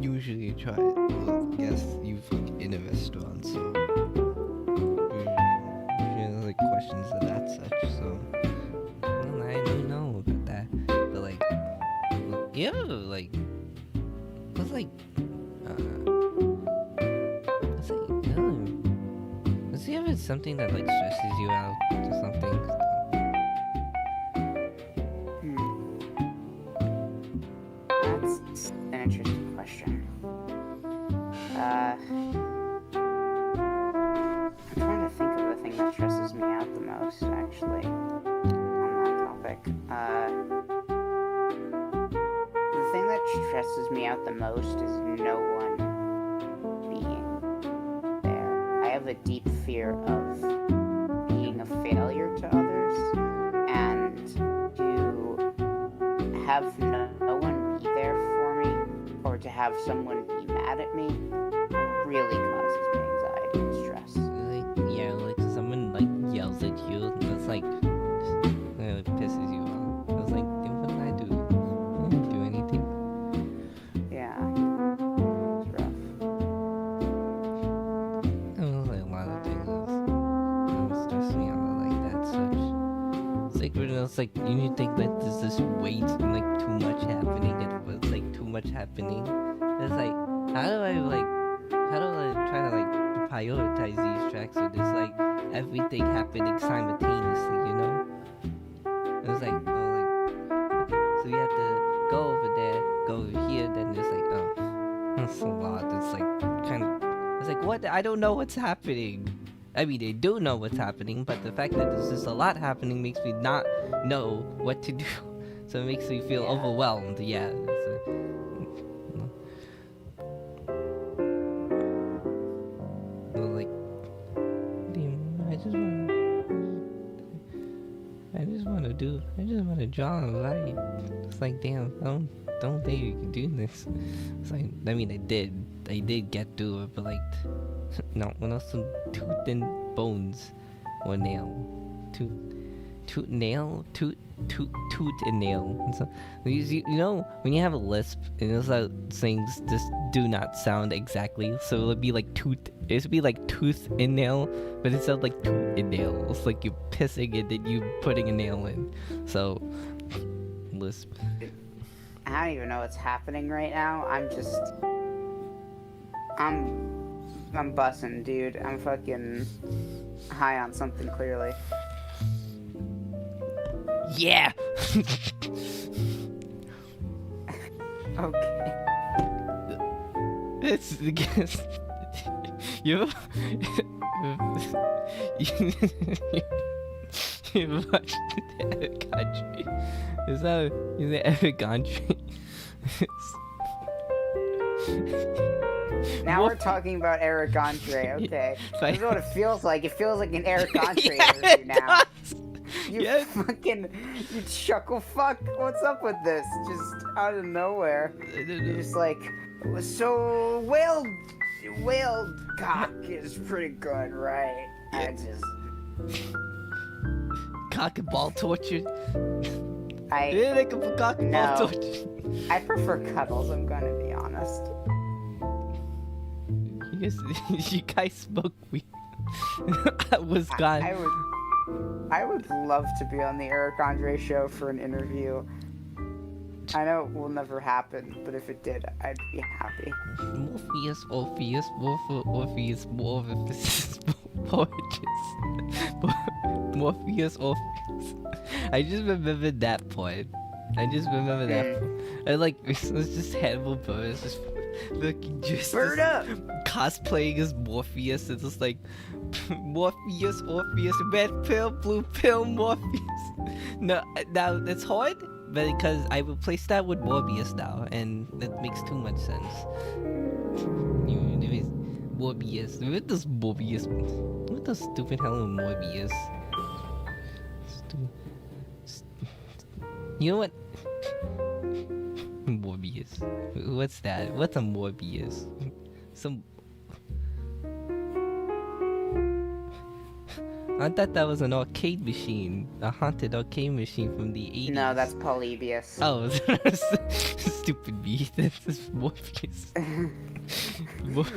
Usually try it. Well, yes, you've in a restaurant, so usually like questions of that such. So well, I don't know about that, but like, yeah, like, it's like, it's like tell him. Does he have something that like stresses you out or something? That's an interesting question. I'm trying to think of the thing that stresses me out the most, actually, on that topic. The thing that stresses me out the most is no one being there. I have a deep fear of being a failure to others, and to have no one be there for me, or to have someone be mad at me, really causes me anxiety and stress. Like, yeah, like someone like yells at you, that's like, it pisses you off. I was like, what did I do? I didn't do anything. Yeah, it's rough. Like a lot of things that stress me out like that. Such. It's like when it's like you think that there's this weight and like too much happening. It was like too much happening. It's like how do I try to like prioritize these tracks with this like everything happening simultaneously, you know? It was like, okay, so you have to go over there, go over here, then it's like, oh, that's a lot. It's like kind of, it's like what? I don't know what's happening. I mean, they do know what's happening, but the fact that there's just a lot happening makes me not know what to do. So it makes me feel overwhelmed. Yeah. Like, damn, I just want to draw and write. It's like, damn, I don't think you can do this. It's like, I mean, I did get through it, but like, no, when else some tooth and bones or nail, tooth and nail. And so, you know, when you have a lisp and it's like things just do not sound exactly, so it'll be like tooth. It would be like tooth and nail, but it sounds like tooth and nail. It's like you're pissing it and you putting a nail in. So, lisp. I don't even know what's happening right now. I'm bussing, dude. I'm fucking high on something, clearly. Yeah! Okay. It's because you watched the Epic Country. Is that Epic Country? Now we're talking about Eric Andre, okay. This is what it feels like. It feels like an Eric Andre interview now. You fucking, you chuckle fuck. What's up with this? Just out of nowhere. You're just like, so whale cock is pretty good, right? I just cock and ball torture. Cock and ball torture. I prefer cuddles. I'm gonna be honest. You guys smoke weed. I was gone. I would love to be on the Eric Andre show for an interview. I know it will never happen, but if it did, I'd be happy. Morpheus, Orpheus, Morpheus, I just remembered that point. And like, it's just Hannibal Buress just looking just Bird up! cosplaying as Morpheus. It's just like Morpheus, Orpheus, red pill, blue pill, Morpheus. No, now it's hard, but because I replaced that with Morbius now, and that makes too much sense. Morbius. What does Morbius? What the stupid hell of Morbius? You know what? Morbius. What's that? What's a Morbius? I thought that was an arcade machine. A haunted arcade machine from the 80s. No, that's Polybius. Oh, stupid me. That's Morpheus.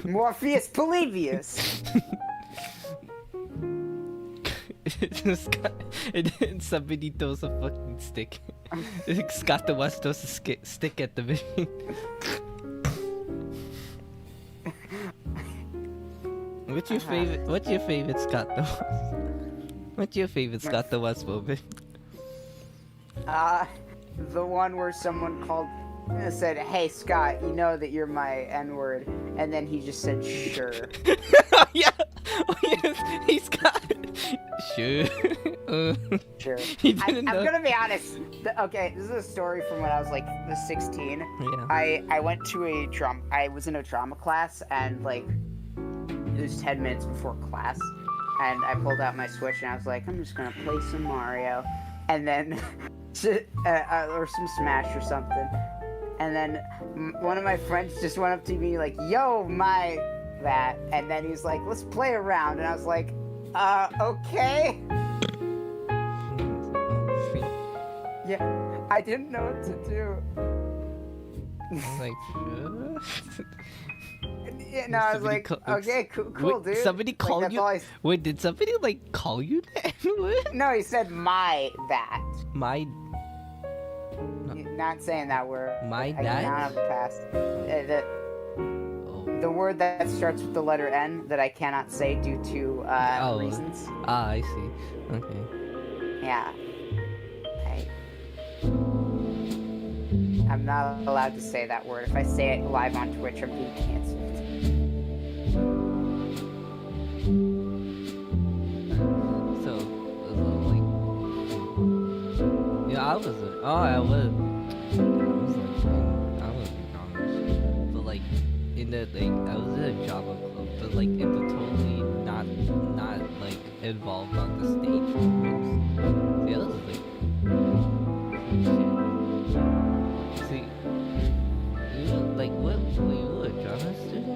Morpheus Polybius! And then somebody throws a fucking stick. Scott the West throws a stick at the machine. What's your favorite? What's your favorite Scott the Was? What's your favorite Scott the Was moment? The one where someone said, "Hey Scott, you know that you're my N-word," and then he just said, "Sure." Yeah. Oh, yes. He's got. Sure. Sure. He didn't I'm know. gonna be honest. Okay, this is a story from when I was like 16. Yeah. I went to I was in a drama class, and like it was 10 minutes before class, and I pulled out my Switch and I was like, I'm just gonna play some Mario, and then or some Smash or something, and then one of my friends just went up to me like, "Yo, that," and then he's like, "Let's play a round," and I was like, okay. Yeah, I didn't know what to do. Like, Yeah, no, I was like, okay, cool, dude. Somebody called like, you? Wait, did somebody like call you that? No, he said that. My. Not saying that word. My I dad? cannot have a past. The word that starts with the letter N that I cannot say due to reasons. Ah, I see. Okay. Yeah. I'm not allowed to say that word. If I say it live on Twitch, I'm being canceled. So like, yeah, I was McDonald's, but like in the I was in a Java club, but like in the totally not like involved on the stage programs. See, I was like, see, like what were you a drama student?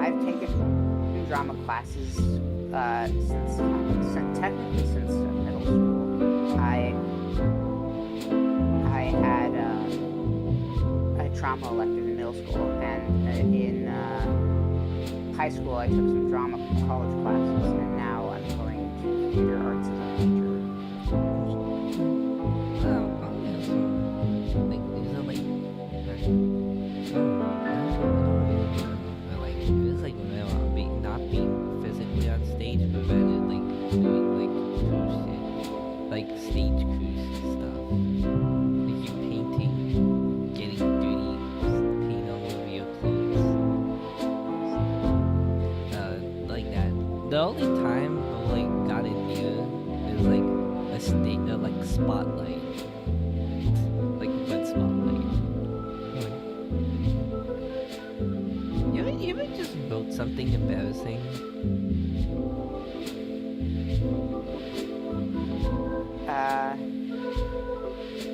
I've taken drama classes technically since middle school. I had a drama elective in middle school, and in high school I took some drama college classes, and now I'm going to theater arts as a major. Not being physically on stage, but rather like doing like cool shit, like stage cruise stuff, like you painting, getting dirty paint all over your clothes, like that. The only time I like got in here is like a state, like spotlight, like a wet spotlight. You ever just wrote something embarrassing?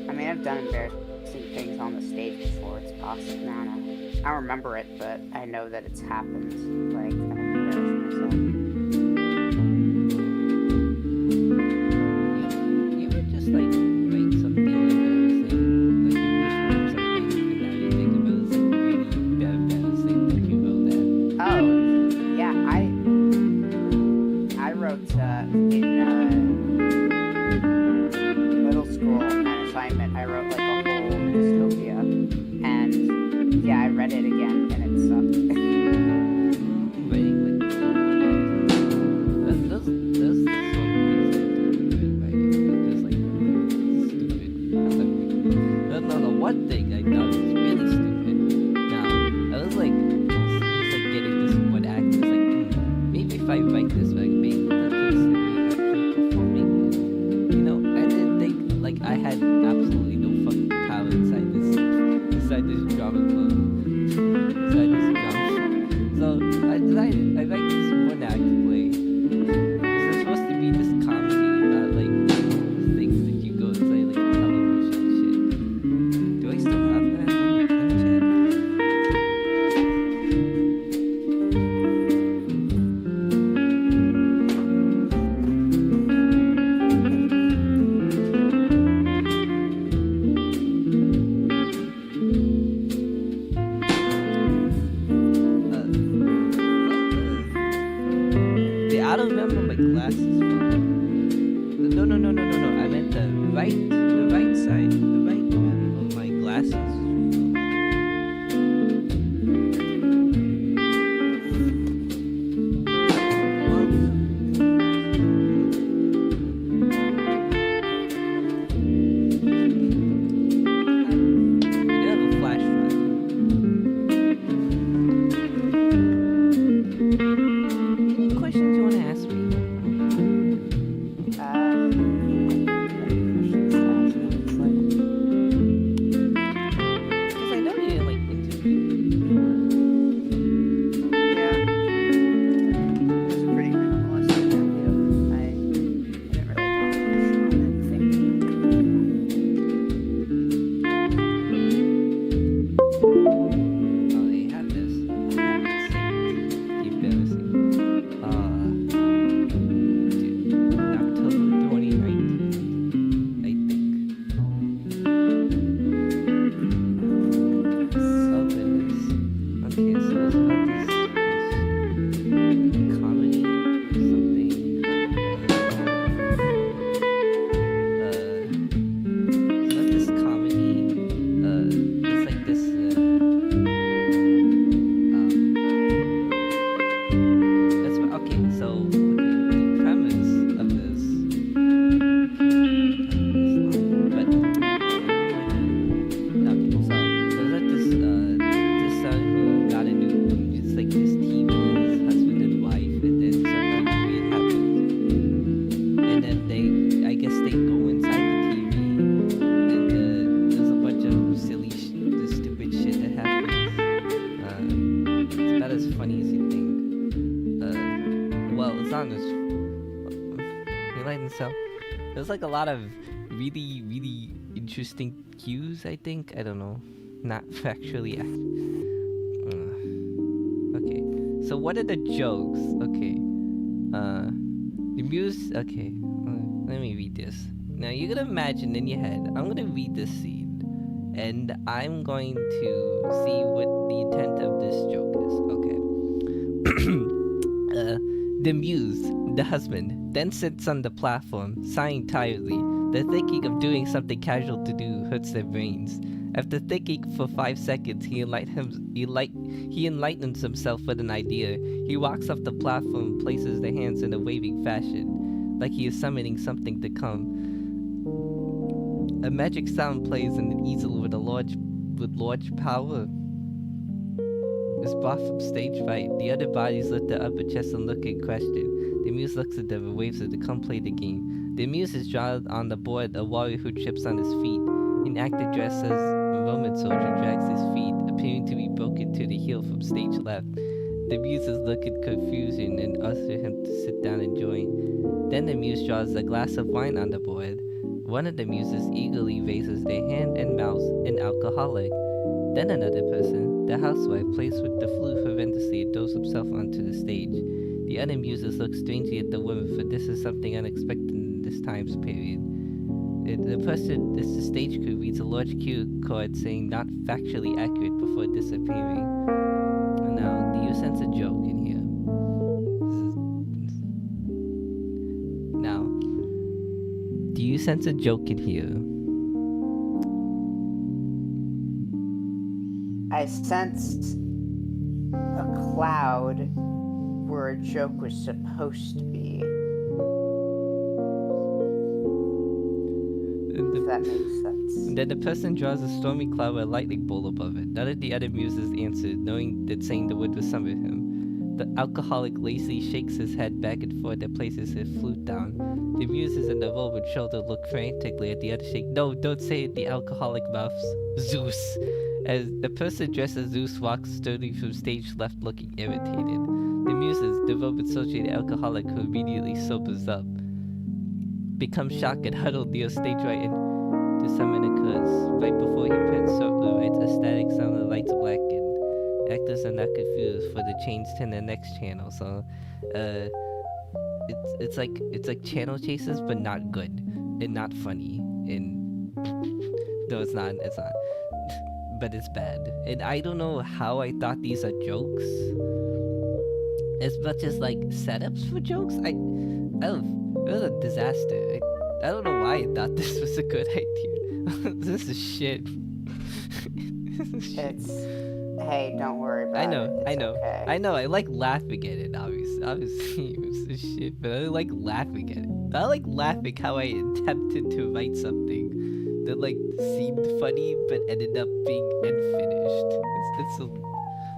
I mean, I've done embarrassing things on the stage before. It's possible. No, I don't remember it, but I know that it's happened. Like, I've embarrassed myself. You ever just like write something embarrassing? Like you just wrote something and now you think about it as like really embarrassing that you wrote that. Oh, yeah, I wrote in middle school an assignment. I wrote like a whole dystopia, and yeah, I read it again and it sucked. Writing like those sort of things like stupid. No, one thing I thought was really stupid. Now I was like, it's like getting this one act. It's like maybe if I write this, like maybe they'll consider actually performing it, you know. I didn't think like I had absolutely no fucking power inside this drama club, inside this drama. So I decided I write this one act play. It's supposed to be this comedy about like things that you go inside like television shit. Do I still have that? Let me check. I don't remember my glasses from. No. I meant the right side, the right of my glasses. Okay, so it's about this comedy or something. It's about this comedy. It's like this. That's okay. So the premise of this. But okay, so there's like this son who got a new. It's like this TV, his husband and wife, and then something weird happens, and then I guess they go inside the TV, and there's a bunch of silly, stupid shit that happens. It's about as funny as you think. Well, it's not as. You like so. There's like a lot of really, really interesting cues. I think I don't know, not factually. Okay, so what are the jokes? Okay, the muse. Okay, let me read this. Now you're gonna imagine in your head. I'm gonna read this scene, and I'm going to see what the intent of this joke is. Okay. The muse, the husband, then sits on the platform, sighing tiredly. The thinking of doing something casual to do hurts their brains. After thinking for 5 seconds, he enlightens himself with an idea. He walks off the platform and places the hands in a waving fashion, like he is summoning something to come. A magic sound plays and an easel with large power is brought from stage right. The other bodies lift their upper chest and look in question. The muse looks at them and waves them to come play the game. The muse is drawn on the board a warrior who trips on his feet. An actor dressed as a Roman soldier drags his feet, appearing to be broken to the heel from stage left. The muses look in confusion and usher him to sit down and join. Then the muse draws a glass of wine on the board. One of the muses eagerly raises their hand and mouths an alcoholic. Then another person, the housewife, plays with the flute horrendously and throws himself onto the stage. The other muses look strangely at the woman, for this is something unexpected in this time's period. The stage crew reads a large cue card saying not factually accurate before disappearing. And now, do you sense a joke in here? Now, do you sense a joke in here? I sensed a cloud where a joke was supposed to be. If that makes sense. Then the person draws a stormy cloud with a lightning bolt above it. None of the other muses answered, knowing that saying the word would summon him. The alcoholic lazily shakes his head back and forth and places his flute down. The muses in the Roman shoulder look frantically at the other shake. No, don't say it, the alcoholic mouths. Zeus. As the person dressed as Zeus walks sturdily from stage left looking irritated. The muses, the Roman soldier and the alcoholic who immediately sobers up, become shocked and huddled near stage right and to summon occurs. Right before he prints Sotler writes a static sound the lights blacken. Actors are not confused for the change to the next channel, so it's like channel chases but not good and not funny and no it's not but it's bad. And I don't know how I thought these are jokes as much as like setups for jokes. It was a disaster. I don't know why I thought this was a good idea. This is shit. Hey, don't worry about it. I know. Okay. I know. I like laughing at it. Obviously, it was a shit, but I like laughing at it. I like laughing how I attempted to write something that like seemed funny but ended up being unfinished.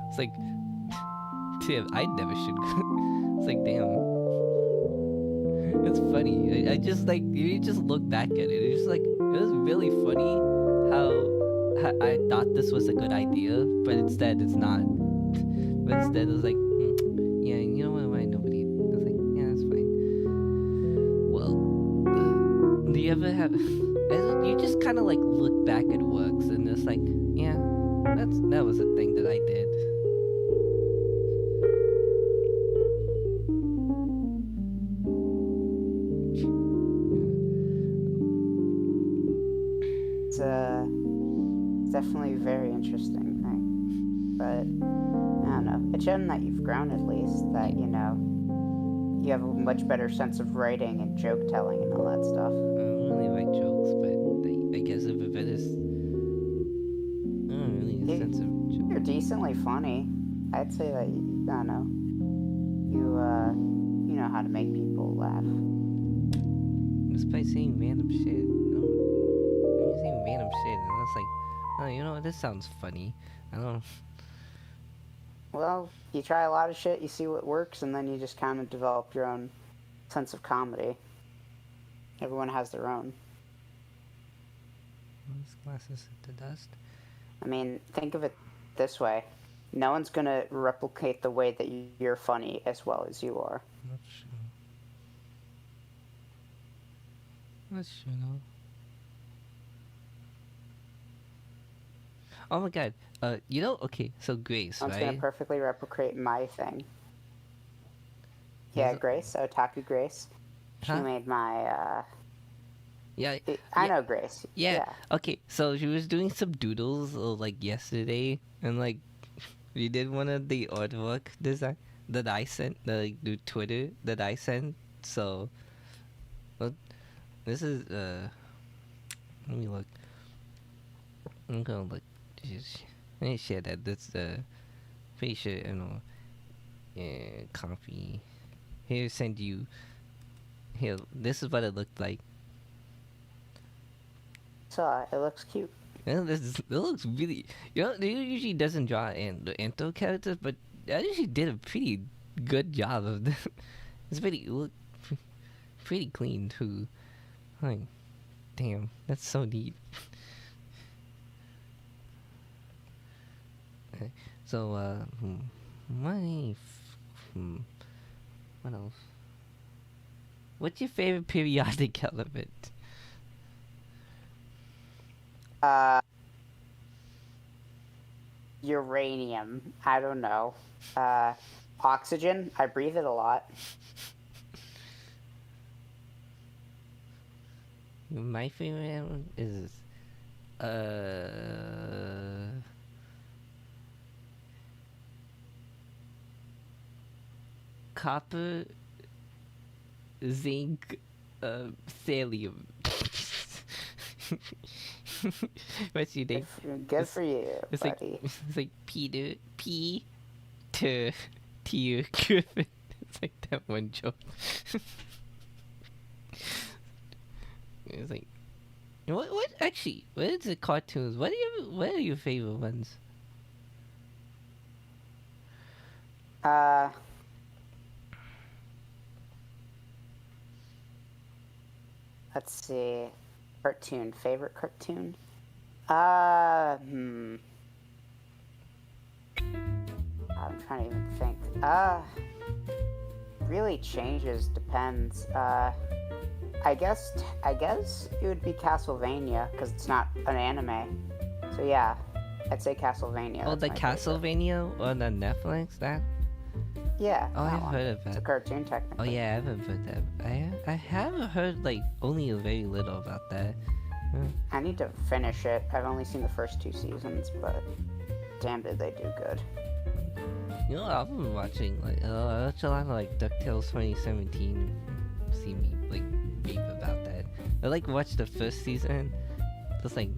It's like, damn, I never should. It's like, damn. It's funny. I just like you just look back at it. It's just like it was really funny how I thought this was a good idea, but instead it's not. But instead it was like, yeah, you know what? Why nobody? I was like, yeah, that's fine. Well, do you ever have? You just kind of like look back at works and it's like, yeah, that was a thing that I did. It's definitely a very interesting thing, but It's shown that you've grown at least. That you have a much better sense of writing and joke telling and all that stuff. I don't really like jokes, but I guess if a bit is, I don't really a sense of joke. You're decently funny. I'd say that I don't know. You know how to make people laugh. Just by saying random shit. I'm saying random shit, and I was like, oh, you know what? This sounds funny. I don't. Well, you try a lot of shit, you see what works, and then you just kind of develop your own sense of comedy. Everyone has their own. These glasses to dust. I mean, think of it this way. No one's gonna replicate the way that you're funny as well as you are. That's true. That's true, though. Oh my god. Okay, so Grace, No one's right? gonna perfectly replicate my thing. Yeah, Grace, Otaku Grace. She Huh? made my, Yeah. I know Grace. Yeah. Okay, so she was doing some doodles like yesterday, and like we did one of the artwork design that I sent, the Twitter that I sent. So, well, this is let me look. I'm gonna look. Let me share that. That's pretty sure I know. Yeah, copy. Here, send you. Here, this is what it looked like. So it looks cute. It looks really. It usually doesn't draw the Anto characters, but I usually did a pretty good job of this. It's pretty clean too. Like, damn, that's so neat. Okay, so what else? What's your favorite periodic element? Uranium. I don't know. Oxygen. I breathe it a lot. My favorite element is copper, zinc, thallium. What's your name? Good for you, It's buddy. it's like Peter P to Griffin. It's like that one joke. It's like what actually? What is the cartoons? What are your favorite ones? Let's see. Cartoon. Favorite cartoon? I'm trying to even think. Really changes. Depends. I guess it would be Castlevania because it's not an anime. So yeah, I'd say Castlevania. Oh, That's the my Castlevania on the Netflix. That. favorite. Yeah. Oh, that I've one. heard of It's a that. cartoon Oh technically. yeah, I haven't heard that. I haven't heard like only a very little about that. I need to finish it. I've only seen the first 2 seasons, but damn did they do good. You know, I've been watching like I watch a lot of like DuckTales 2017. See me like beef about that. I like watched the first season. It's like,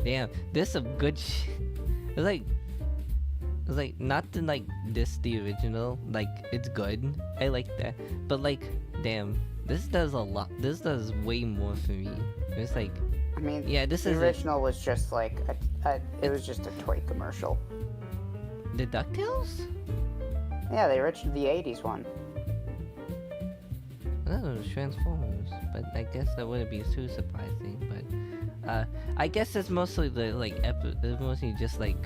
damn, there's some good shit. It's like not to like diss the original. Like it's good. I like that. But like, damn, this does a lot. This does way more for me. It's like, I mean, yeah, this the is original was just like it was just a toy commercial. the DuckTales. Yeah, the 80s one. I thought it was Transformers, but I guess that wouldn't be too surprising. But I guess it's mostly the like it's mostly just like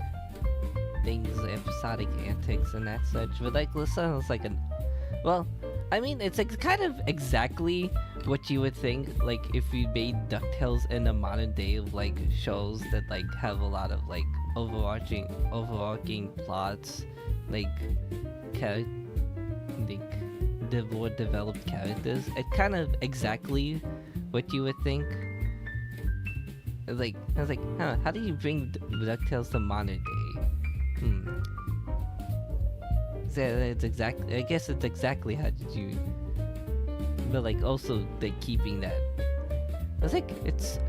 things, episodic antics and that such. But like Lisa was like well, I mean it's like kind of exactly what you would think like if you made DuckTales in the modern day of like shows that like have a lot of like overarching plots, like the more developed characters. It's kind of exactly what you would think. Like I was like, how do you bring DuckTales to modern day? it's exactly. I guess it's exactly how did you. But like also like keeping that. It's like it's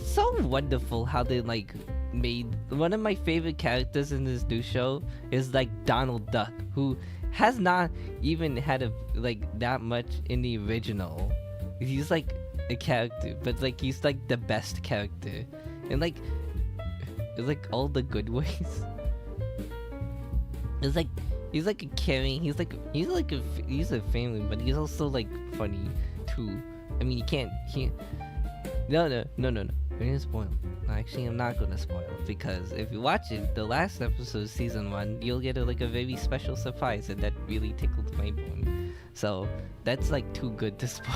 so wonderful how they like made one of my favorite characters in this new show is like Donald Duck, who has not even had a like that much in the original. He's like a character, but like he's like the best character, and like it's like all the good ways. It's like he's like a caring. He's a family, but he's also like funny too. I mean, you can't. No. We're gonna spoil. Actually, I'm not gonna spoil because if you watch it, the last episode of season 1, you'll get a very special surprise, and that really tickled my bone. So that's like too good to spoil.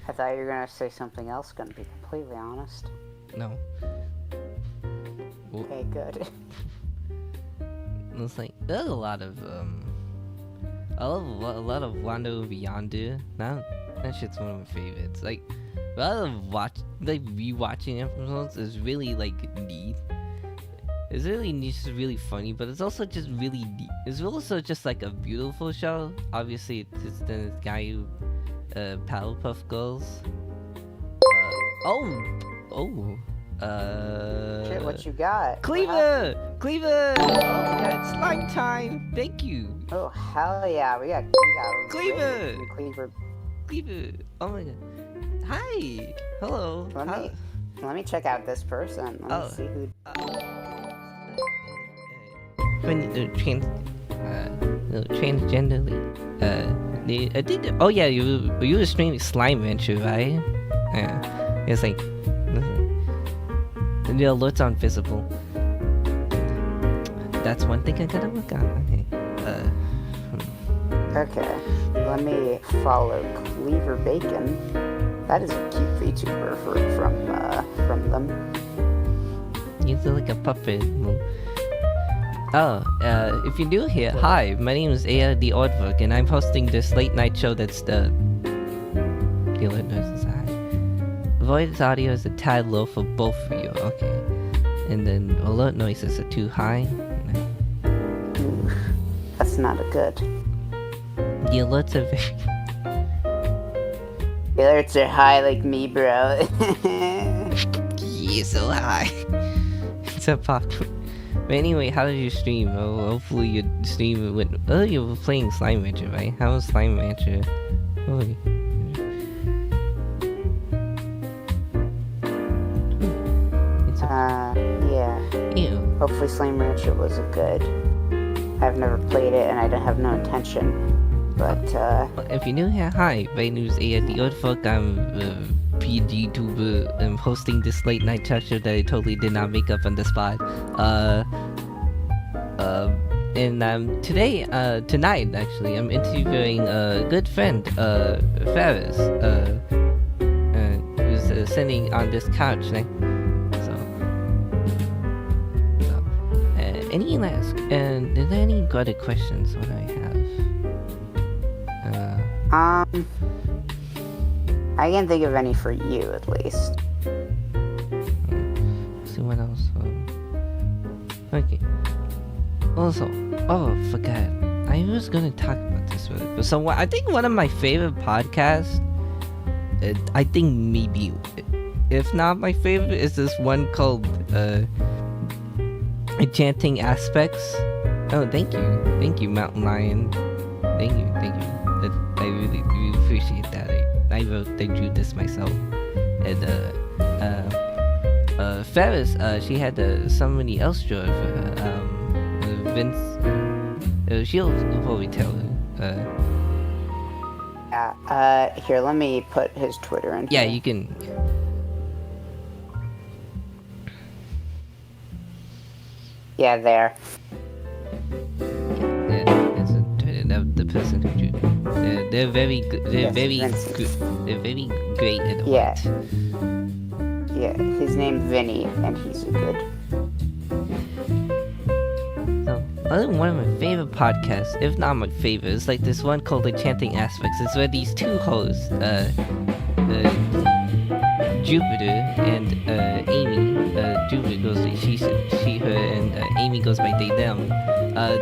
I thought you were gonna say something else. Gonna be completely honest. No. Okay, good. It's like there's a lot of Wando Beyondu. That shit's one of my favorites. Like a lot of rewatching episodes is really like neat. It's really neat, it's really funny, but it's also just really neat. It's also just like a beautiful show. Obviously, it's the guy who Powerpuff Girls. Shit, what you got? Cleaver! Oh my god, slime time! Thank you! Oh, hell yeah, we got Cleaver! Cleaver. Oh my god. Hi! Hello! Let me check out this person. Let me see who... Transgenderly. I think... Oh yeah, you were streaming Slime Venture, right? Yeah. It's like... The alerts aren't visible. That's one thing I gotta work on. Okay. Let me follow Cleaver Bacon. That is a cute VTuber from them. He's like a puppet. If you're new here, hi, my name is Aya the Aardvark, and I'm hosting this late night show that's the alert noise is high. Voice audio is a tad low for both of you, okay. And then alert noises are too high. Ooh, that's not a good. The alerts are very... The alerts are high like me, bro. Yeah, so high. It's a pop. But anyway, how did you stream? Oh, hopefully your stream went... Oh, you were playing Slime Rancher, right? How was Slime Rancher? Holy... Yeah. Ew. Hopefully Slime Rancher was good. I've never played it and I don't have no intention. But, if you're new here, hi. My name is Aya the Aardvark. I'm a PG YouTuber. I'm hosting this late night chat show that I totally did not make up on the spot. Tonight, actually, I'm interviewing a good friend, Faris, who's sitting on this couch, right? Any last, and is there any other questions what I have? I can't think of any for you, at least. See what else? Okay. Also, I forgot. I was gonna talk about this, but so I think one of my favorite podcasts, I think maybe, if not my favorite, is this one called, Enchanting Aspects. Oh, thank you, Mountain Lion. Thank you. I really appreciate that. I drew this myself. And Faris, she had somebody else draw it for her. Vince. She'll probably tell her. Yeah. Here, let me put his Twitter in. Yeah, here. you can. Yeah, there. Yeah, that's the person who drew. They're very good. They're very good. They're very great at art. Yeah, his name's Vinny, and he's a good. So, one of my favorite podcasts, if not my favorite, is like this one called Enchanting Aspects. It's where these two hosts, Jupiter and Amy. Jupiter goes to she, her, and Amy goes by they them.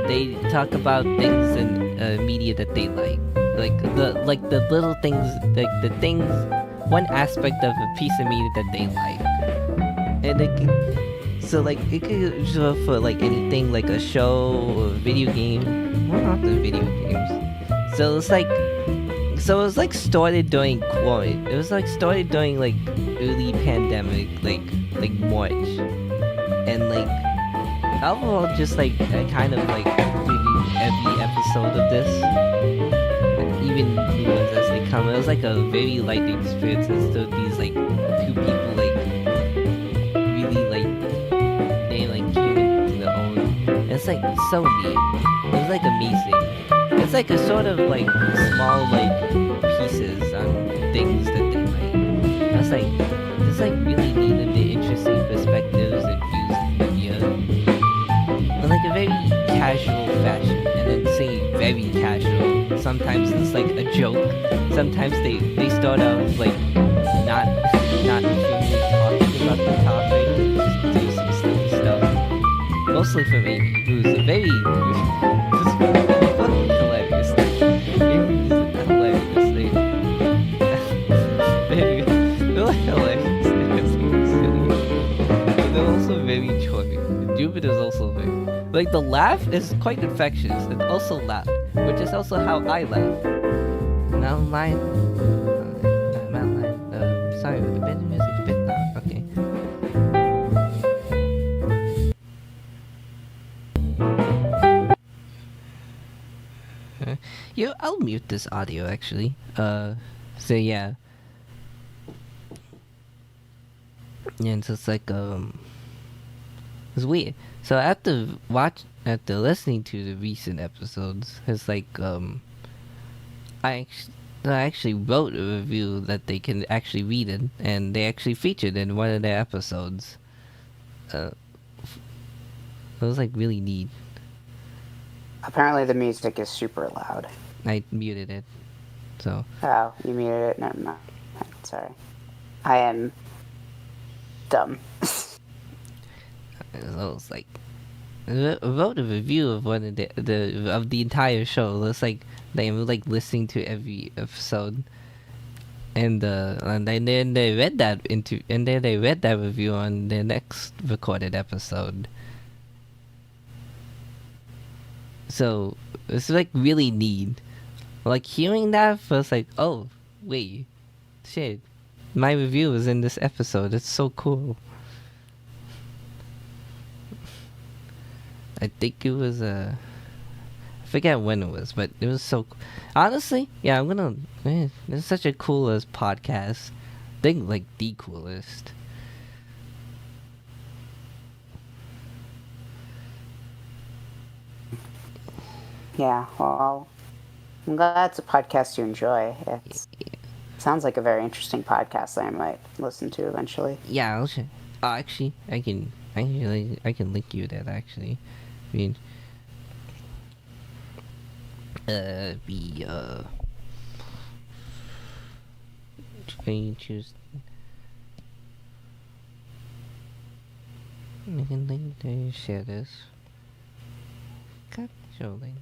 They talk about things in media that they like the little things, like the things, one aspect of a piece of media that they like, and it can, so like it could show up for like anything, like a show or a video game. Well, not the video games. So it's like. So it was like started during quarantine. It was like started during like early pandemic, like March, and like overall just like I kind of like reviewed every episode of this, even new ones as they come. It was like a very light experience. It's still these like two people like really like they like came into their own. And it's like so neat. It was like amazing. It's like a sort of like small like pieces on things that they like. It's like really neat and the interesting perspectives and views in media. In like a very casual fashion, and then say very casual. Sometimes it's like a joke. Sometimes they start off like not really talking about the topic, just do some silly stuff. Mostly from Amy, who's a very fucking hilarious thing. Amy is a hilarious thing. They're hilarious. It's silly. But they're also very charming. Jupiter's also very like the laugh is quite infectious and also loud, which is also how I laugh. And I'm lying. I'm not lying. Sorry, the bed music's a bit loud. Okay. I'll mute this audio actually. So yeah. Yeah, it's just like it's weird. So after listening to the recent episodes, it's like I actually wrote a review that they can actually read it, and they actually featured in one of their episodes. It was like really neat. Apparently the music is super loud. I muted it, so. Oh, you muted it? Never mind. Sorry. I am dumb. It was like I wrote a review of one of the entire show. It's like they were like listening to every episode, and then they read that review on their next recorded episode. So it's like really neat. Like hearing that feels like, oh wait, shit, my review was in this episode. It's so cool. I think it was I forget when it was, but it was so. Honestly, yeah, I'm gonna. It's such a coolest podcast. I think like the coolest. Yeah, well, I'm glad it's a podcast you enjoy. It sounds like a very interesting podcast that I might listen to eventually. Yeah, I'll check. Oh, actually, I can link you that actually. I mean, can you choose? I can link to share this. Cut show link,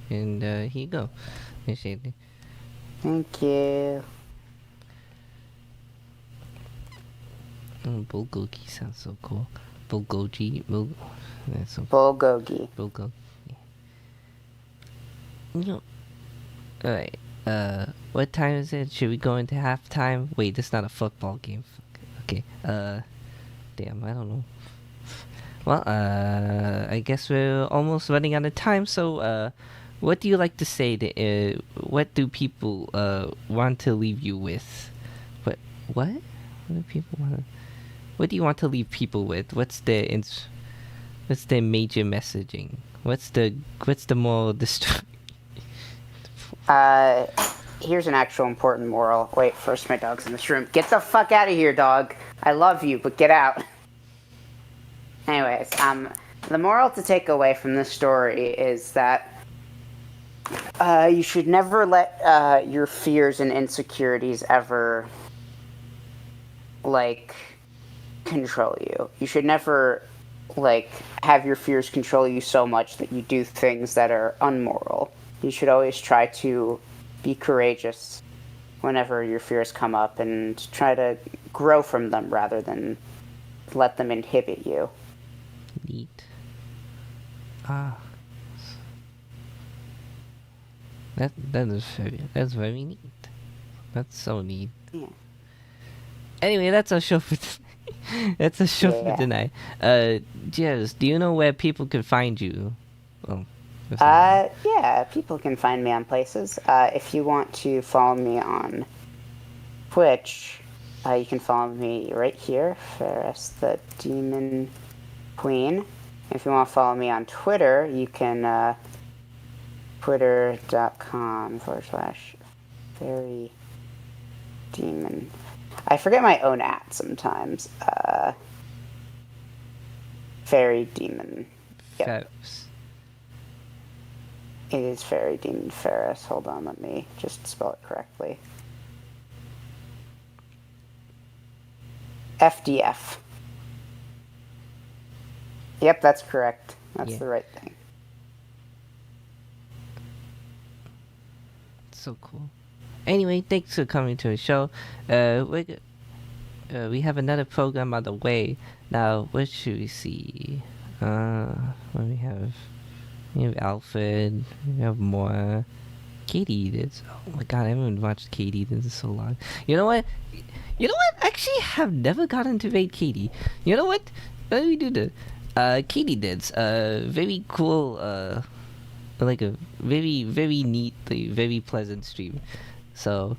and here you go. Let me see. Thank you. Bulgogi sounds so cool. Bulgogi. That's so Bulgogi. Bulgogi. You know, alright. What time is it? Should we go into halftime? Wait, this is not a football game. Okay. Damn, I don't know. Well, I guess we're almost running out of time. So, what do you like to say? What do people want to leave you with? What? What do people want to? What do you want to leave people with? What's their major messaging? What's the moral of the story? Here's an actual important moral. Wait, first my dog's in this room. Get the fuck out of here, dog. I love you, but get out. Anyways, the moral to take away from this story is that you should never let your fears and insecurities ever, like, control you. You should never like have your fears control you so much that you do things that are unmoral. You should always try to be courageous whenever your fears come up and try to grow from them rather than let them inhibit you. Neat. Ah. That's very neat. That's so neat. Yeah. Anyway, that's our show for that's a show for Yeah. tonight. Jez, do you know where people can find you? Oh, Yeah, people can find me on places. If you want to follow me on Twitch, you can follow me right here, Faris the Demon Queen. If you want to follow me on Twitter, you can twitter.com/fairy demon. I forget my own @ sometimes. Fairy demon. Yep. Faris. It is Fairy Demon Faris. Hold on, let me just spell it correctly. FDF. Yep, that's correct. That's the right thing. So cool. Anyway, thanks for coming to the show. We have another program on the way. Now, what should we see? We have Alfred. We have more. Katie Edits. Oh my god, I haven't watched Katie Edits in so long. You know what? Actually, I have never gotten to raid Katie. You know what? Let me do the Katie Edits. Very cool. Like a very, very neat, very pleasant stream. So